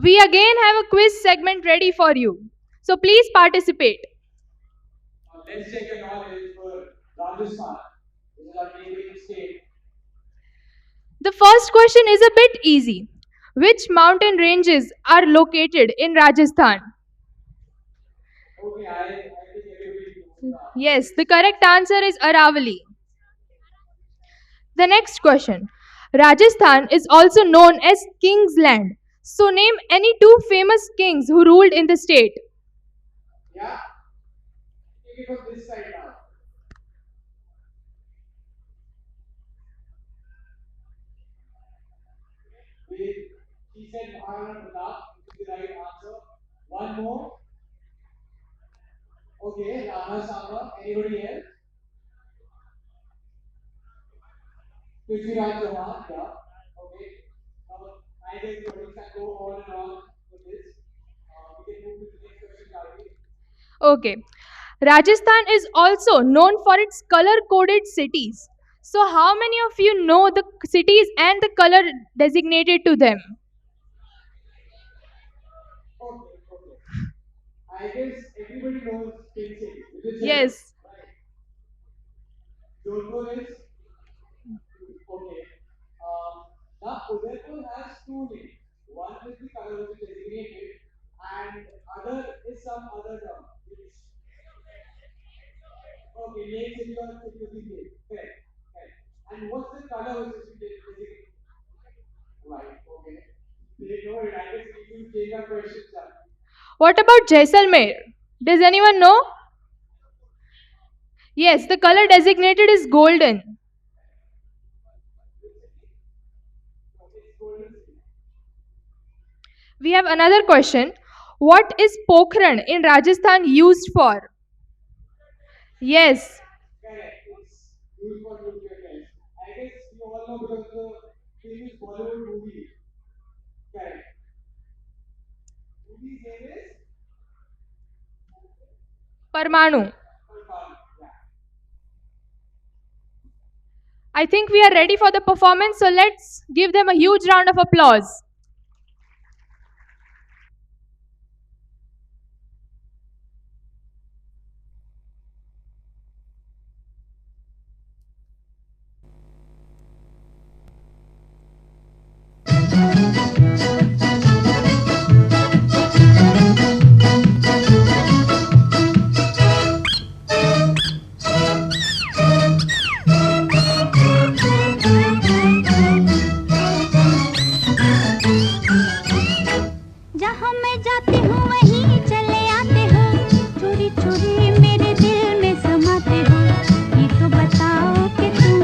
We again have a quiz segment ready for you, so please participate. Let's check your knowledge for Rajasthan. This is our neighboring state. The first question is a bit easy. Which mountain ranges are located in Rajasthan? Okay, I think everybody knows that. Yes, the correct answer is Aravalli. The next question. Rajasthan is also known as King's Land. So name any two famous kings who ruled in the state. Yeah? Take it from this side now. He said Maharana Pratap, which is the right answer. One more. Okay, Rana Samba. Anybody else? Prithviraj Chauhan, yeah. Okay. Now, I guess the audience can go on and on with this. We can move to the next question, shall we? Okay. Rajasthan is also known for its color-coded cities. So how many of you know the cities and the color designated to them? Okay. I guess everybody knows Pink City. Yes. Right. Jodhpur is? Okay. Now Udaipur has two names. One is the color which is designated, and other is some other term. Okay, name city or city of the name. Correct. And what's the color which is designated? Right. Okay. They know it. I guess we will take our questions up. What about Jaisalmer? Does anyone know? Yes, the color designated is golden. We have another question. What is Pokhran in Rajasthan used for? Yes. Correct. It's used for nuclear test. I guess you all know because of the famous Bollywood movie. Correct. Movie's name is Parmanu. Yeah. I think we are ready for the performance, so let's give them a huge round of applause. जहाँ मैं जाती हूँ वहीं चले आते हो, चोरी चोरी मेरे दिल में समाते हो। ये तो बताओ कि तुम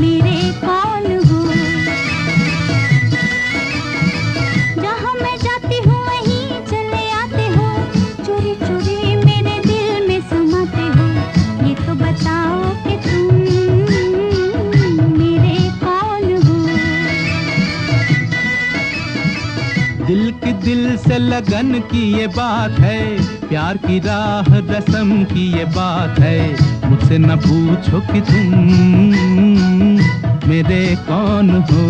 मेरे कौन हो। जहाँ मैं जाती हूँ वहीं चले आते हो, चोरी चोरी मेरे दिल में समाते हो। ये तो बताओ कि तुम मेरे कौन हो। दिल की दिल से लगन की ये बात है, प्यार की राह रस्म की ये बात है। मुझसे न पूछो कि तुम मेरे कौन हो।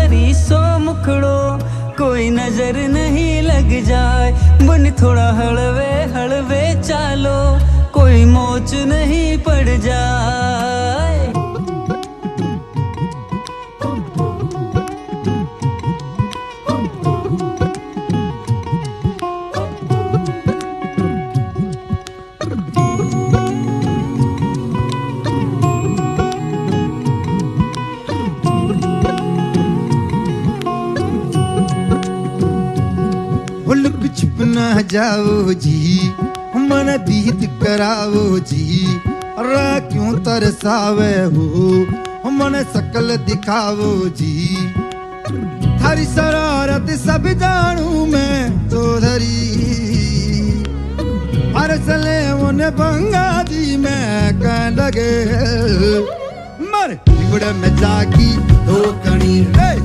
करी सो मुखड़ो कोई नजर नहीं लग जाए बन थोड़ा हलवे हलवे चालो कोई मोच नहीं पड़ जाए लुक छिप ना जाओ जी मन बीत कराओ जी रा क्यों तरसावे हो मन सकल दिखाओ जी थारी शरारत सब जानू मैं तो धरी अरसले उन्हें बंगा दी मैं कह लगे मर बिगड़ में जागी दो कणी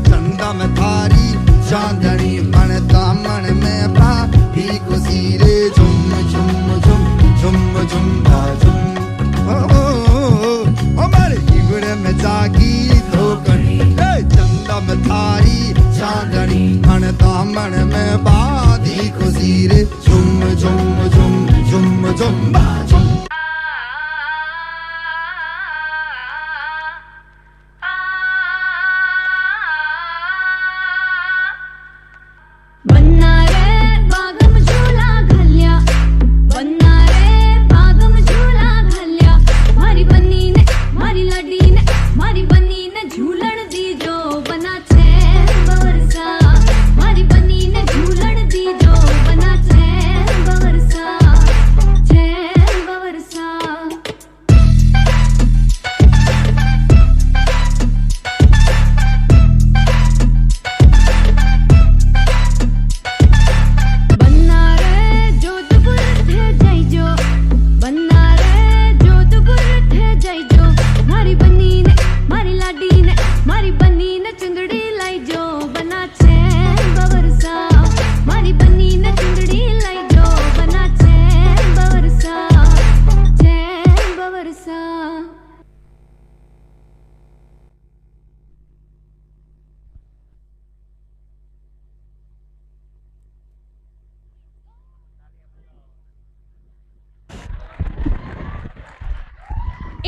चंदा में थारी चांदनी मन दामन में बाती को सीरे झुम झुम झुम झुम झुम झुम ओ मारे बिगड़ में जागी धोकनी चंदा में थारी चांदनी मन दामन में बाती को सीरे झुम झुम झुम झुम झुम झुम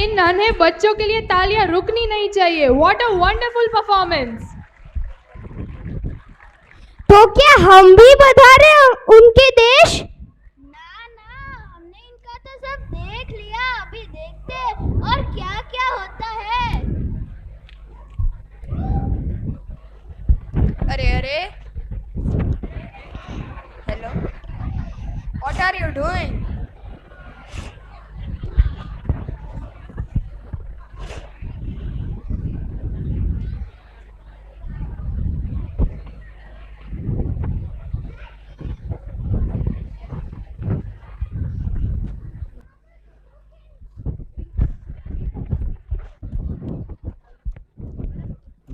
इन नन्हे बच्चों के लिए तालियां रुकनी नहीं चाहिए। What a wonderful performance. तो क्या हम भी बधा रहे हैं उनके देश? ना ना, हमने इनका तो सब देख लिया, अभी देखते हैं और क्या क्या होता है। अरे अरे, hello, what are you doing?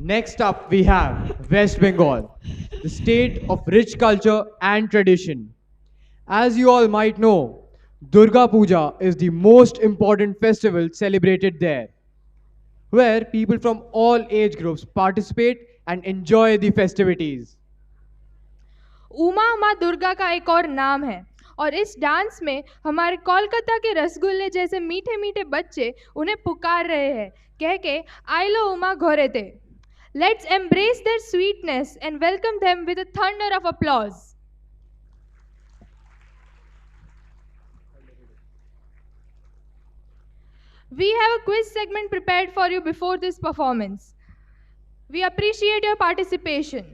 Next up, we have West Bengal, the state of rich culture and tradition. As you all might know, Durga Puja is the most important festival celebrated there, where people from all age groups participate and enjoy the festivities. Uma माँ दुर्गा का एक और नाम है और इस dance में हमारे कोलकाता के रसगुल्ले जैसे मीठे मीठे बच्चे उन्हें पुकार रहे हैं कह के आई लो उमा घोरे थे। Let's embrace their sweetness and welcome them with a thunder of applause. We have a quiz segment prepared for you before this performance. We appreciate your participation.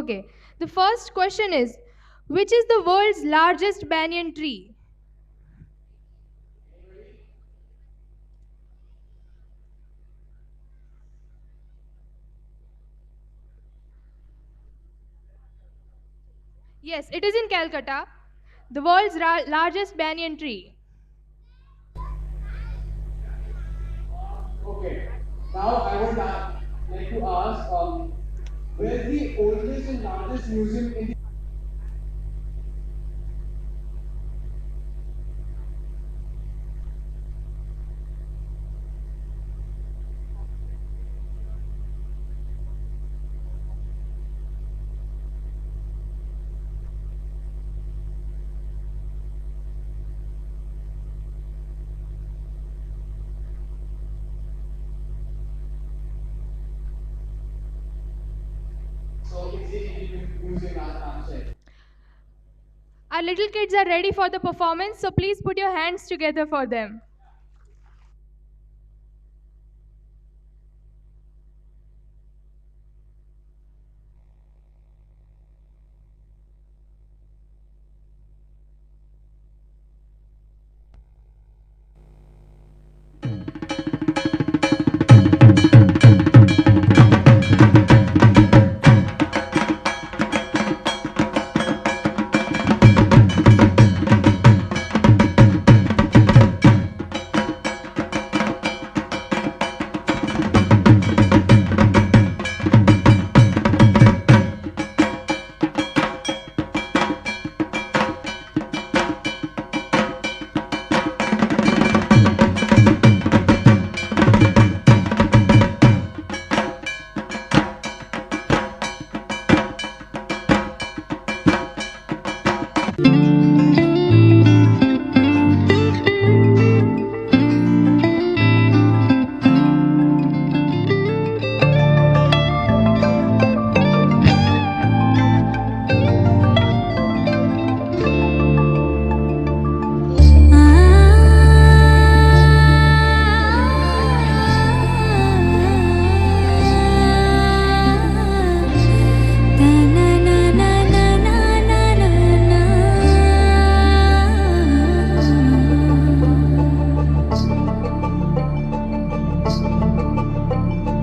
Okay, the first question is, which is the world's largest banyan tree? Yes, it is in Calcutta, the world's largest banyan tree. Okay, now I would like to ask, where is the oldest and largest museum in the Our little kids are ready for the performance, so please put your hands together for them.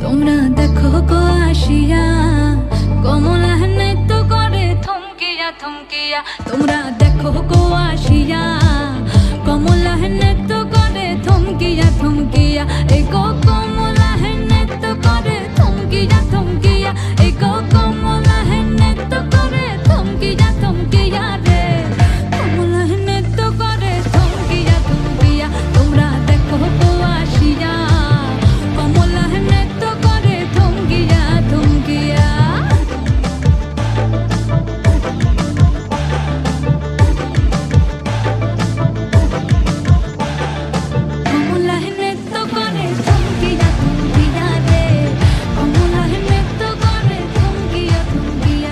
তোমরা দেখো গো আসিয়া কমলা নৃত্য করে থমকিয়া থমকিয়া তোমরা দেখো গো আসিয়া কমলা নৃত্য করে থমকিয়া থমকিয়া এই গো কমলা নৃত্য করে থমকিয়া থমকিয়া এই গো কমলা নৃত্য করে থমকিয়া থমকিয়া রে কমলা নৃত্য করে থমকিয়া থমকিয়া তোমরা দেখো গো আসিয়া কমলা নৃত্য করে থমকিয়া থমকিয়া কমলা নৃত্য করে থমকিয়া থমকিয়া রে কমলা নৃত্য করে থমকিয়া থমকিয়া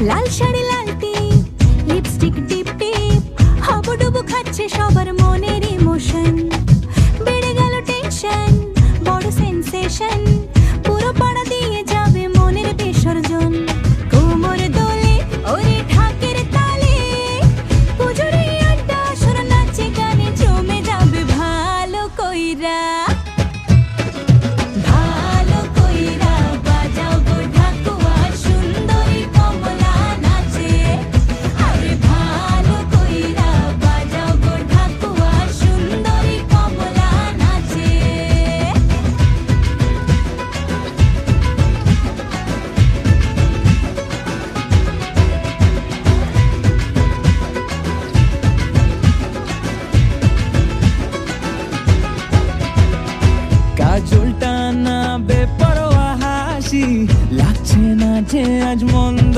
লাল শাড়ি লাল টিপ লিপস্টিক টিপ টিপ হাবুডুবু খাচ্ছে সবার মনের ইমোশন বেড়ে গেল টেনশন বড় সেন্সেশন পুরো পাড়া দিয়ে যাবে মনের বিসর্জন কোমর দোলে ওরে ঢাকের তালে পুজোরে আড্ডা সুর নাচে গানে জমে যাবে ভালো কইরা ভালো কইরা বাজাও গো ঢাকুয়া সুন্দরী কমলা নাচে আরে ভালো কইরা বাজাও গো ঢাকুয়া সুন্দরী কমলা নাচে কাজলটা না বেপরোয়া হাসি লাগছে না যে আজ মন্দ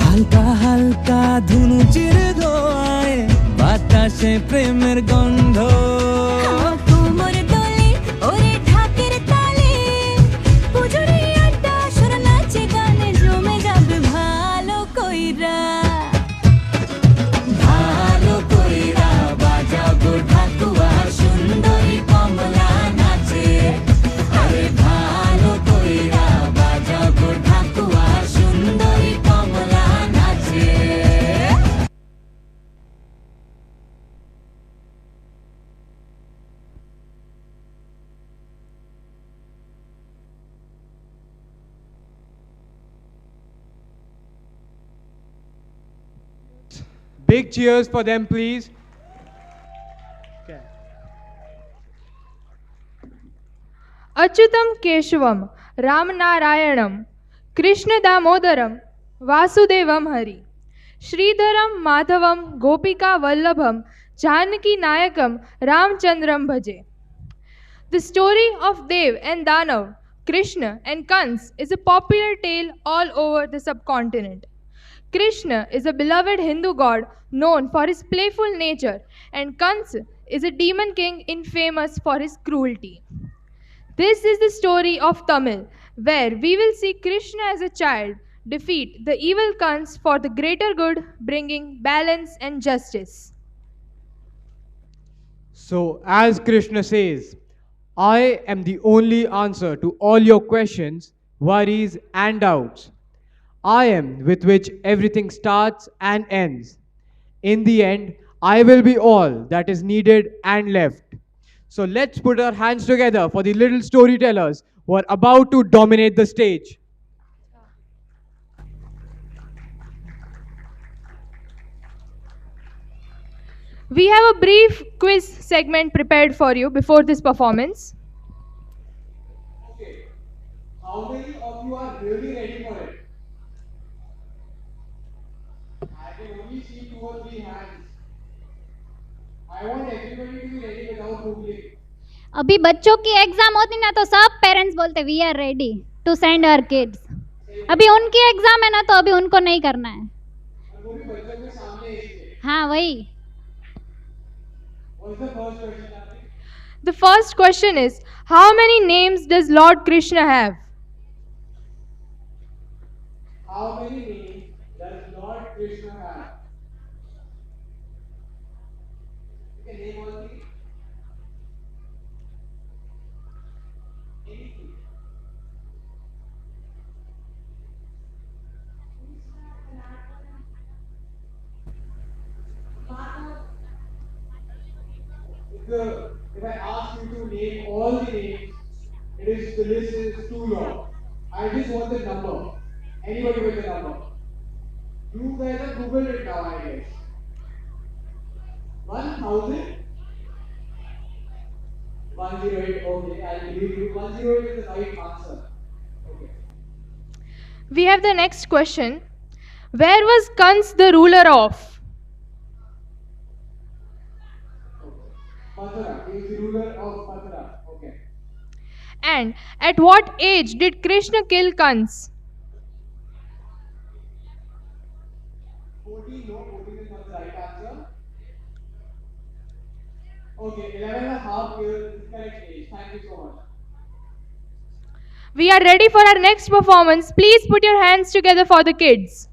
হালকা হালকা ধুনুচির ধোয়ায় বাতাসে প্রেমের গন্ধ কোমর দোলে ওরে ঢাকের তালে পুজোরে আড্ডা সুর নাচে গানে জমে যাবে ভালো কইরা ভালো কইরা বাজাও গো ঢাকুয়া সুন্দরী কমলা নাচে আরে ভালো কইরা বাজাও গো ঢাকুয়া সুন্দরী কমলা নাচে Big cheers for them, please. Achyutam Keshavam Ram नारायणम Krishna Damodaram Vasudevam Hari Shridharam माधवम गोपिका वल्लभम जानकी नायकम रामचंद्रम भजे. The story of Dev and Danav, Krishna and Kans is a popular tale all over the subcontinent. Krishna is a beloved Hindu god known for his playful nature, and Kansa is a demon king infamous for his cruelty. This is the story of Tamil, where we will see Krishna as a child defeat the evil Kans for the greater good, bringing balance and justice. So, as Krishna says, I am the only answer to all your questions, worries, and doubts. I am with which everything starts and ends. In the end, I will be all that is needed and left. So let's put our hands together for the little storytellers who are about to dominate the stage. We have a brief quiz segment prepared for you before this performance. Okay. How many of you are really ready for it? I can only see 2 or 3 hands. I want everybody to be ready without googling. अभी बच्चों की exam होती ना तो सब parents बोलते we are ready to send our kids. अभी उनकी एग्जाम है ना तो अभी उनको नहीं करना है. वो भी बच्चों के सामने इसलिए. हाँ वही. What's the first question? The first question is, how many names does Lord Krishna have? How many names does Lord Krishna have? You can name all 3. Anything. If I ask you to name all the names, the list is too long. I just want the number. Anybody with the number? You guys have Googled it now, I guess. 1,000? 108, okay, I believe you. 108 is the right answer. Okay. We have the next question. Where was Kans the ruler of? Mathura, he is the ruler of Mathura. Okay. And at what age did Krishna kill Kans? 14, no, 14 is not the right answer. Okay, 11 and a half years is the correct age. Thank you so much. We are ready for our next performance. Please put your hands together for the kids.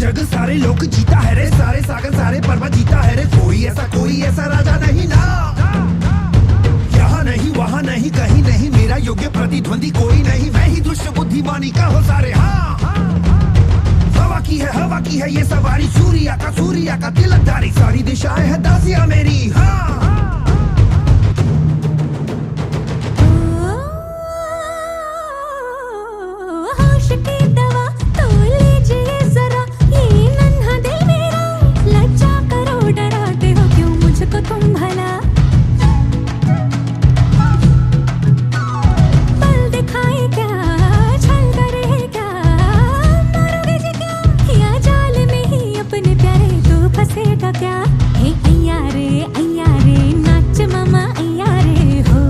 जग सारे लोग जीता है रे, सारे सागर सारे पर्वत जीता है रे, कोई ऐसा राजा नहीं ना, यहाँ नहीं वहाँ नहीं कहीं नहीं, मेरा योग्य प्रतिद्वंदी कोई नहीं, मैं ही दुष्ट बुद्धिमानी का हो सारे। हाँ हवा की है ये सवारी, सूर्या का तिलकधारी, सारी दिशाएं है दासियां मेरी। हाँ होश की दवा तो लीजिए जरा, ये नन्हा दिल मेरा, लज्जा करो डराते हो क्यों मुझको तुम भला, बल दिखाए क्या छल करे क्या, मारोगे जी क्या, या जाल में ही अपने प्यारे तो फंसेगा क्या, हे अय्या रे नाच मामा अय्या रे हो,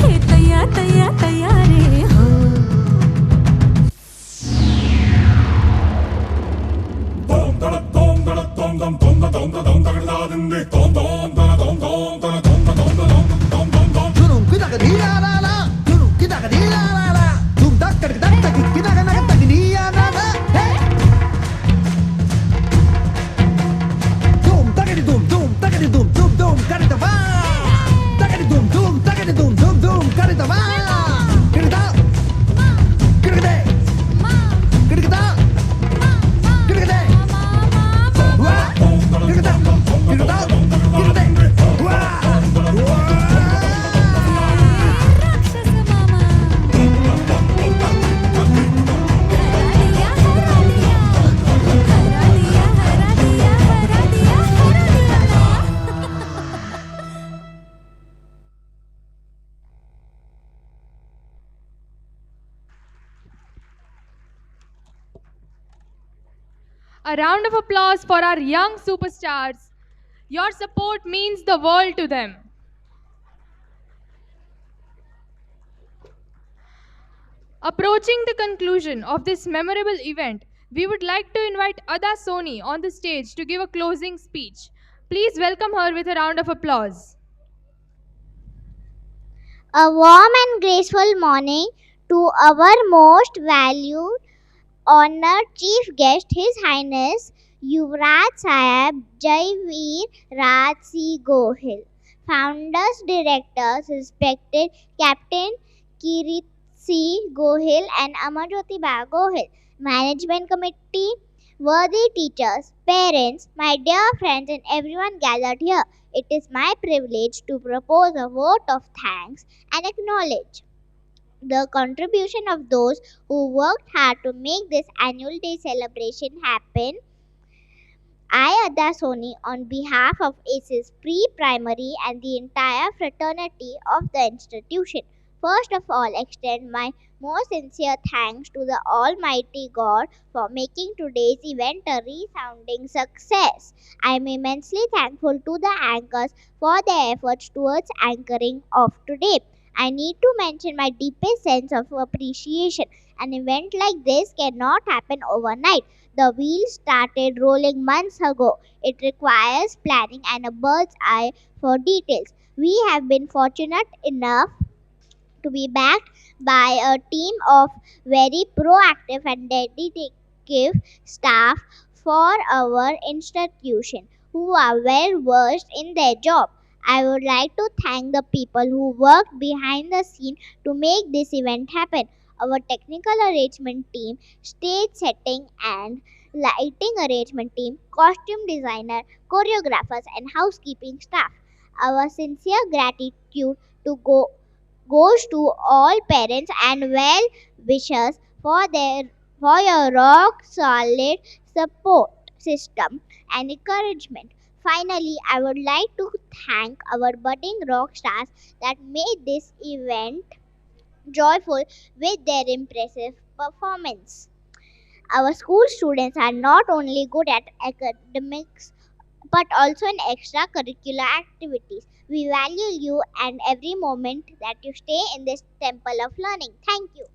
हे तैया रे हो। A round of applause for our young superstars. Your support means the world to them. Approaching the conclusion of this memorable event, we would like to invite Ada Soni on the stage to give a closing speech. Please welcome her with a round of applause. A warm and graceful morning to our most valued, honored chief guest, His Highness Yuvraj Sahib Jaiveer Raj Singh Gohil, Founders, Directors, respected Captain Kirit C. Gohil and Amarjyoti Ba Gohil, Management Committee, worthy teachers, parents, my dear friends and everyone gathered here. It is my privilege to propose a vote of thanks and acknowledge the contribution of those who worked hard to make this annual day celebration happen. I, Ada Soni, on behalf of ACES Pre-Primary and the entire fraternity of the institution, first of all extend my most sincere thanks to the Almighty God for making today's event a resounding success. I am immensely thankful to the anchors for their efforts towards anchoring of today. I need to mention my deepest sense of appreciation. An event like this cannot happen overnight. The wheels started rolling months ago. It requires planning and a bird's eye for details. We have been fortunate enough to be backed by a team of very proactive and dedicated staff for our institution who are well versed in their job. I would like to thank the people who worked behind the scene to make this event happen. Our technical arrangement team, stage setting and lighting arrangement team, costume designer, choreographers and housekeeping staff. Our sincere gratitude goes to all parents and well-wishers for your rock solid support system and encouragement. Finally, I would like to thank our budding rock stars that made this event joyful with their impressive performance. Our school students are not only good at academics but also in extracurricular activities. We value you and every moment that you stay in this temple of learning. Thank you.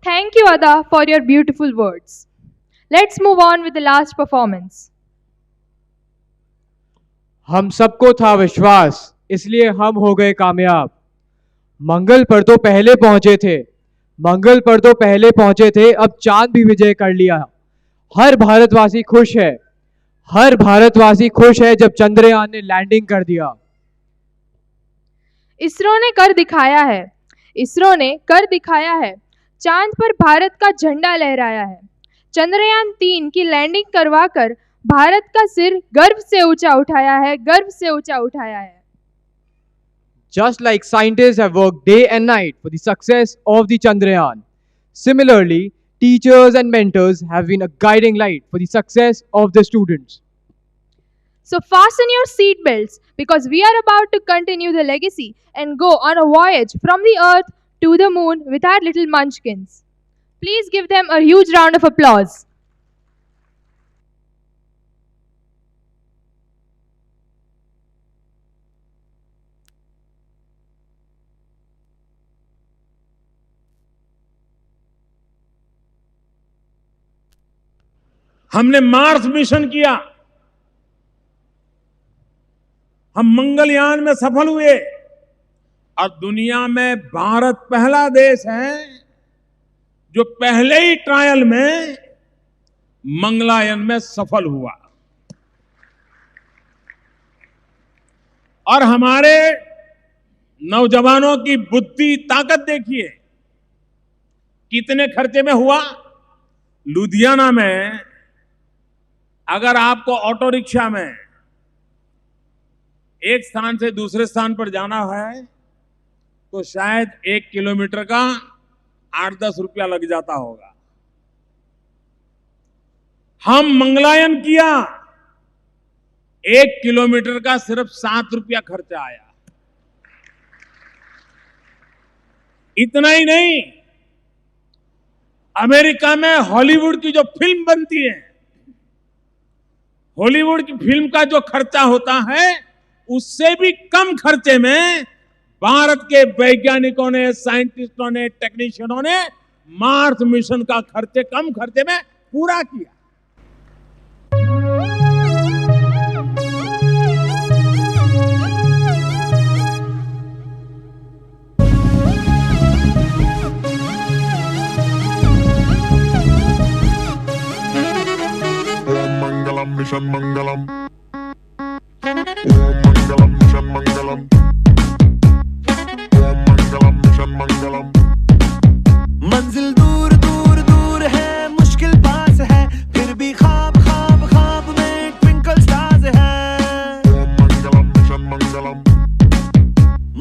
Thank you, Ada, for your beautiful words. Let's move on with the last performance. हम सबको था विश्वास, इसलिए हम हो गए कामयाब। मंगल पर तो पहले पहुंचे थे, अब चांद भी विजय कर लिया। हर भारतवासी खुश है, हर भारतवासी खुश है जब चंद्रयान ने लैंडिंग कर दिया। इसरो ने कर दिखाया है, इसरो ने कर दिखाया है, चांद पर भारत का झंडा लहराया है। चंद्रयान 3 की लैंडिंग करवाकर भारत का सिर गर्व से ऊंचा उठाया है, गर्व से ऊंचा उठाया है। Just like scientists have worked day and night for the success of the Chandrayaan, similarly, teachers and mentors have been a guiding light for the success of the students. So fasten your seat belts because we are about to continue the legacy and go on a voyage from the earth to the moon with our little munchkins. Please give them a huge round of applause. हमने Mars mission किया, हम मंगलयान में सफल हुए और दुनिया में भारत पहला देश है जो पहले ही ट्रायल में मंगलयान में सफल हुआ। और हमारे नौजवानों की बुद्धि ताकत देखिए, कितने खर्चे में हुआ। लुधियाना में अगर आपको ऑटो रिक्शा में एक स्थान से दूसरे स्थान पर जाना है तो शायद 1 किलोमीटर का 8-10 रुपया लग जाता होगा। हम मंगलयान किया, 1 किलोमीटर का सिर्फ 7 रुपया खर्चा आया। इतना ही नहीं, अमेरिका में हॉलीवुड की जो फिल्म बनती है, हॉलीवुड की फिल्म का जो खर्चा होता है उससे भी कम खर्चे में भारत के वैज्ञानिकों ने, साइंटिस्टों ने, टेक्नीशियनों ने मार्स मिशन का खर्चे कम खर्चे में पूरा किया। मिशन मंगलम, ओम मंगलम मिशन मंगलम, ओम मंगलम मिशन मंगलम। मंजिल दूर दूर दूर है, मुश्किल पास है, फिर भी ख्वाब ख्वाब ख्वाब में ट्विंकल स्टार्स है। ओम मंगलम मिशन मंगलम।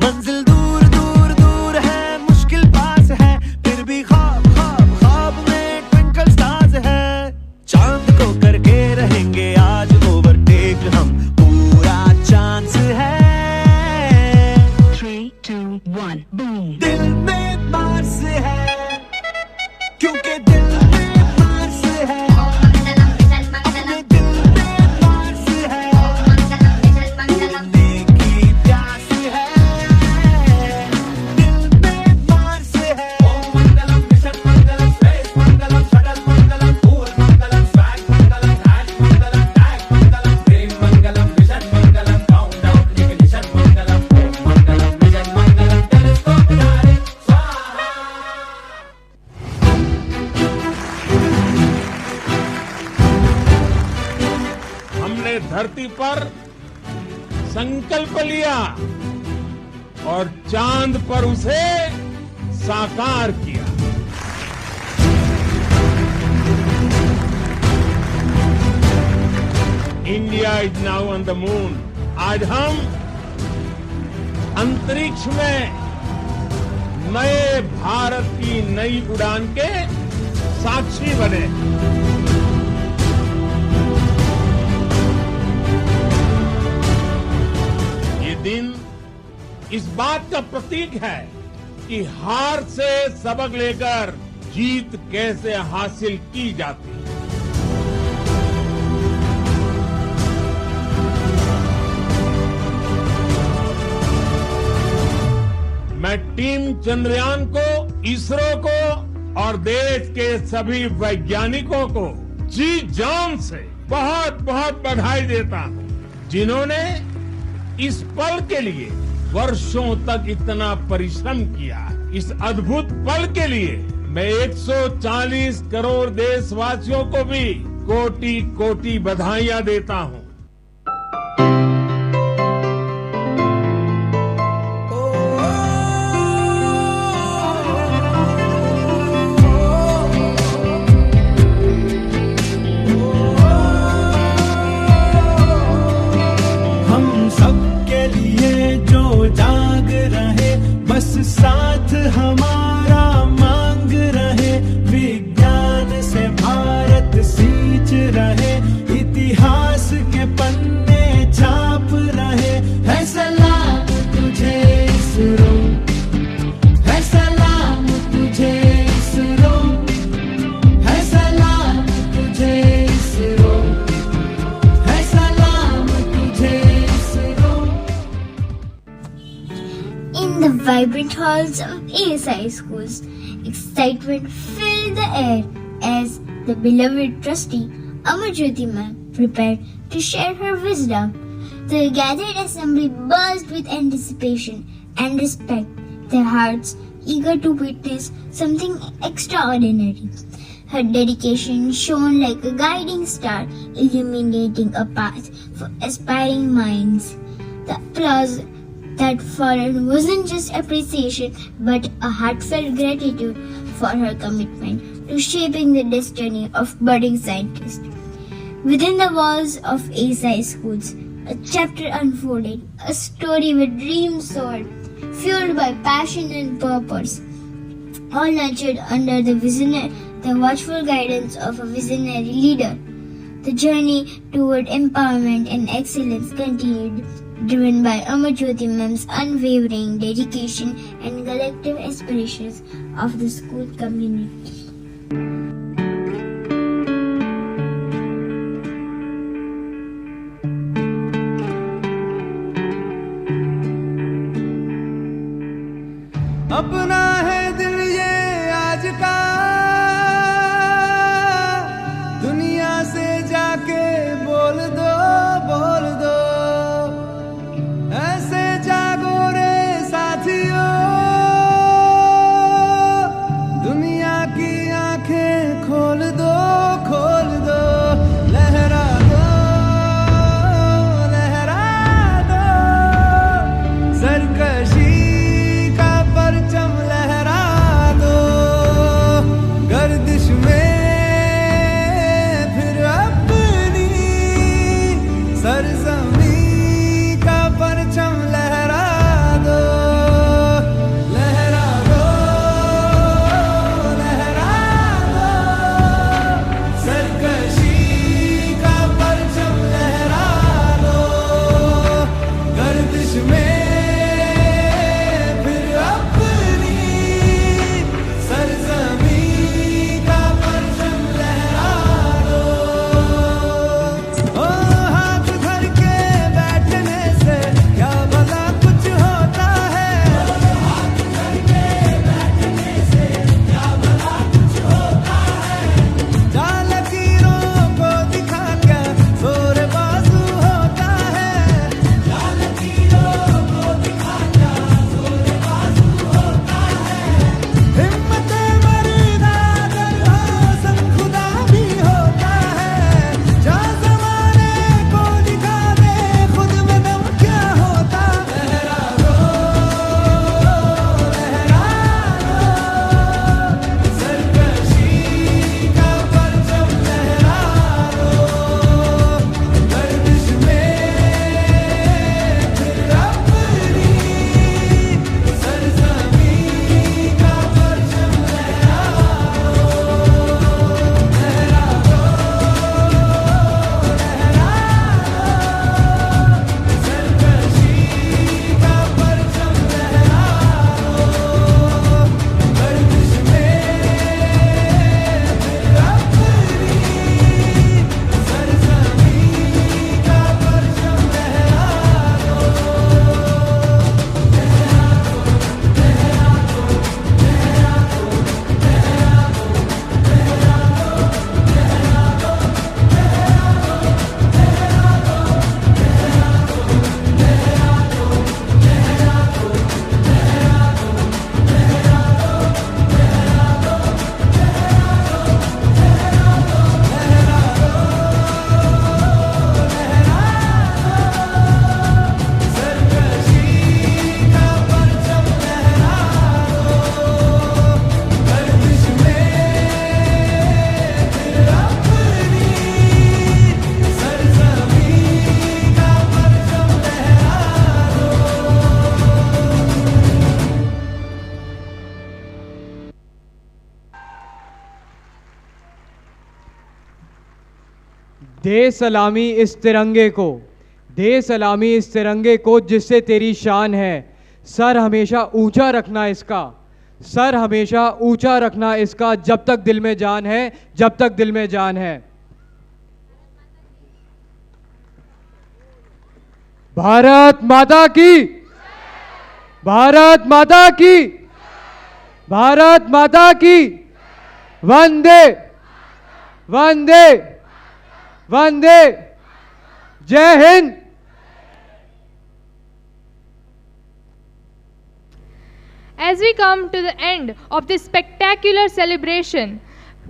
मंजिल दूर दूर दूर है, मुश्किल पास है, फिर भी ख्वाब ख्वाब ख्वाब में ट्विंकल स्टार्स है। चांद को करके रहेंगे आज ओवरटेक, हम पूरा चांस है। 3, 2, 1 बूम। दिल में मार्स है, क्योंकि दिल में मार्स है, अपने दिल में मार्स है, उड़ने की प्यास है, दिल में मार्स है। ओम मंगलम मिशन मंगलम, स्पेस मंगलम, शटल मंगलम, कूल मंगलम, स्वैग मंगलम, हैश मंगलम, टैग मंगलम, प्रेम मंगलम, मिशन मंगलम, काउंटडाउन इग्निशन मंगलम, ओम मंगलम मिशन मंगलम, टेलीस्कोप डायरेक्ट स्वाहा। हमने धरती पर संकल्प लिया और चांद पर उसे साकार किया। India is now on the moon. आज हम अंतरिक्ष में नए भारत की नई उड़ान के साक्षी बने। ये दिन इस बात का प्रतीक है कि हार से सबक लेकर जीत कैसे हासिल की जाती है। मैं टीम चंद्रयान को, इसरो को और देश के सभी वैज्ञानिकों को जी जान से बहुत बहुत बधाई देता हूं, जिन्होंने इस पल के लिए वर्षों तक इतना परिश्रम किया। इस अद्भुत पल के लिए मैं 140 करोड़ देशवासियों को भी कोटि कोटि बधाइयां देता हूं। हम सबके लिए जो जाग रहे, बस साथ हमारा मांग रहे, विज्ञान से भारत सींच रहे, इतिहास के पन्ने छाप रहे। है सलाम तुझे इसरो, है सलाम तुझे इसरो, है सलाम तुझे इसरो, है सलाम तुझे ISRO. In the vibrant halls of ASI schools, excitement filled the air as the beloved trustee Amarjyoti ma'am prepared to share her wisdom. The gathered assembly buzzed with anticipation and respect, their hearts eager to witness something extraordinary. Her dedication shone like a guiding star, illuminating a path for aspiring minds. The applause that followed wasn't just appreciation, but a heartfelt gratitude for her commitment to shaping the destiny of budding scientists. Within the walls of ASI schools, a chapter unfolded, a story with dreams soared, fueled by passion and purpose, all nurtured under the watchful guidance of a visionary leader. The journey toward empowerment and excellence continued, driven by Amarjyoti ma'am's unwavering dedication and collective aspirations of the school community. अपना है दिल ये आज का, दुनिया से जाके बोल दो, बोल दो। ऐसे जागो रे साथियों, दुनिया की आंखें खोल दो, खोल दो। लहरा दो, लहरा दो, सरकशी का परचम लहरा दो। दे सलामी इस तिरंगे को, दे सलामी इस तिरंगे को जिससे तेरी शान है। सर हमेशा ऊंचा रखना इसका, सर हमेशा ऊंचा रखना इसका, जब तक दिल में जान है, जब तक दिल में जान है। भारत माता की, भारत माता की, भारत माता की, वंदे वंदे वंदे, जय Hind. As we come to the end of this spectacular celebration,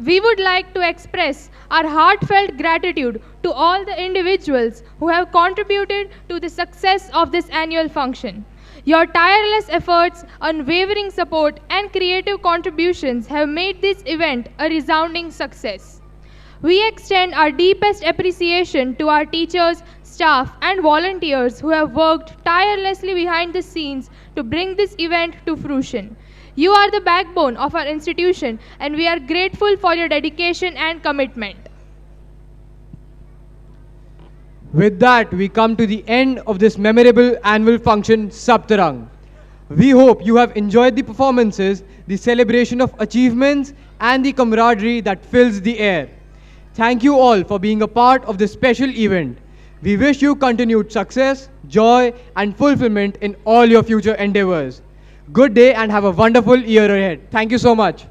we would like to express our heartfelt gratitude to all the individuals who have contributed to the success of this annual function. Your tireless efforts, unwavering support, and creative contributions have made this event a resounding success. We extend our deepest appreciation to our teachers, staff, and volunteers who have worked tirelessly behind the scenes to bring this event to fruition. You are the backbone of our institution, and we are grateful for your dedication and commitment. With that, we come to the end of this memorable annual function, Saptarang. We hope you have enjoyed the performances, the celebration of achievements, and the camaraderie that fills the air. Thank you all for being a part of this special event. We wish you continued success, joy, and fulfillment in all your future endeavors. Good day and have a wonderful year ahead. Thank you so much.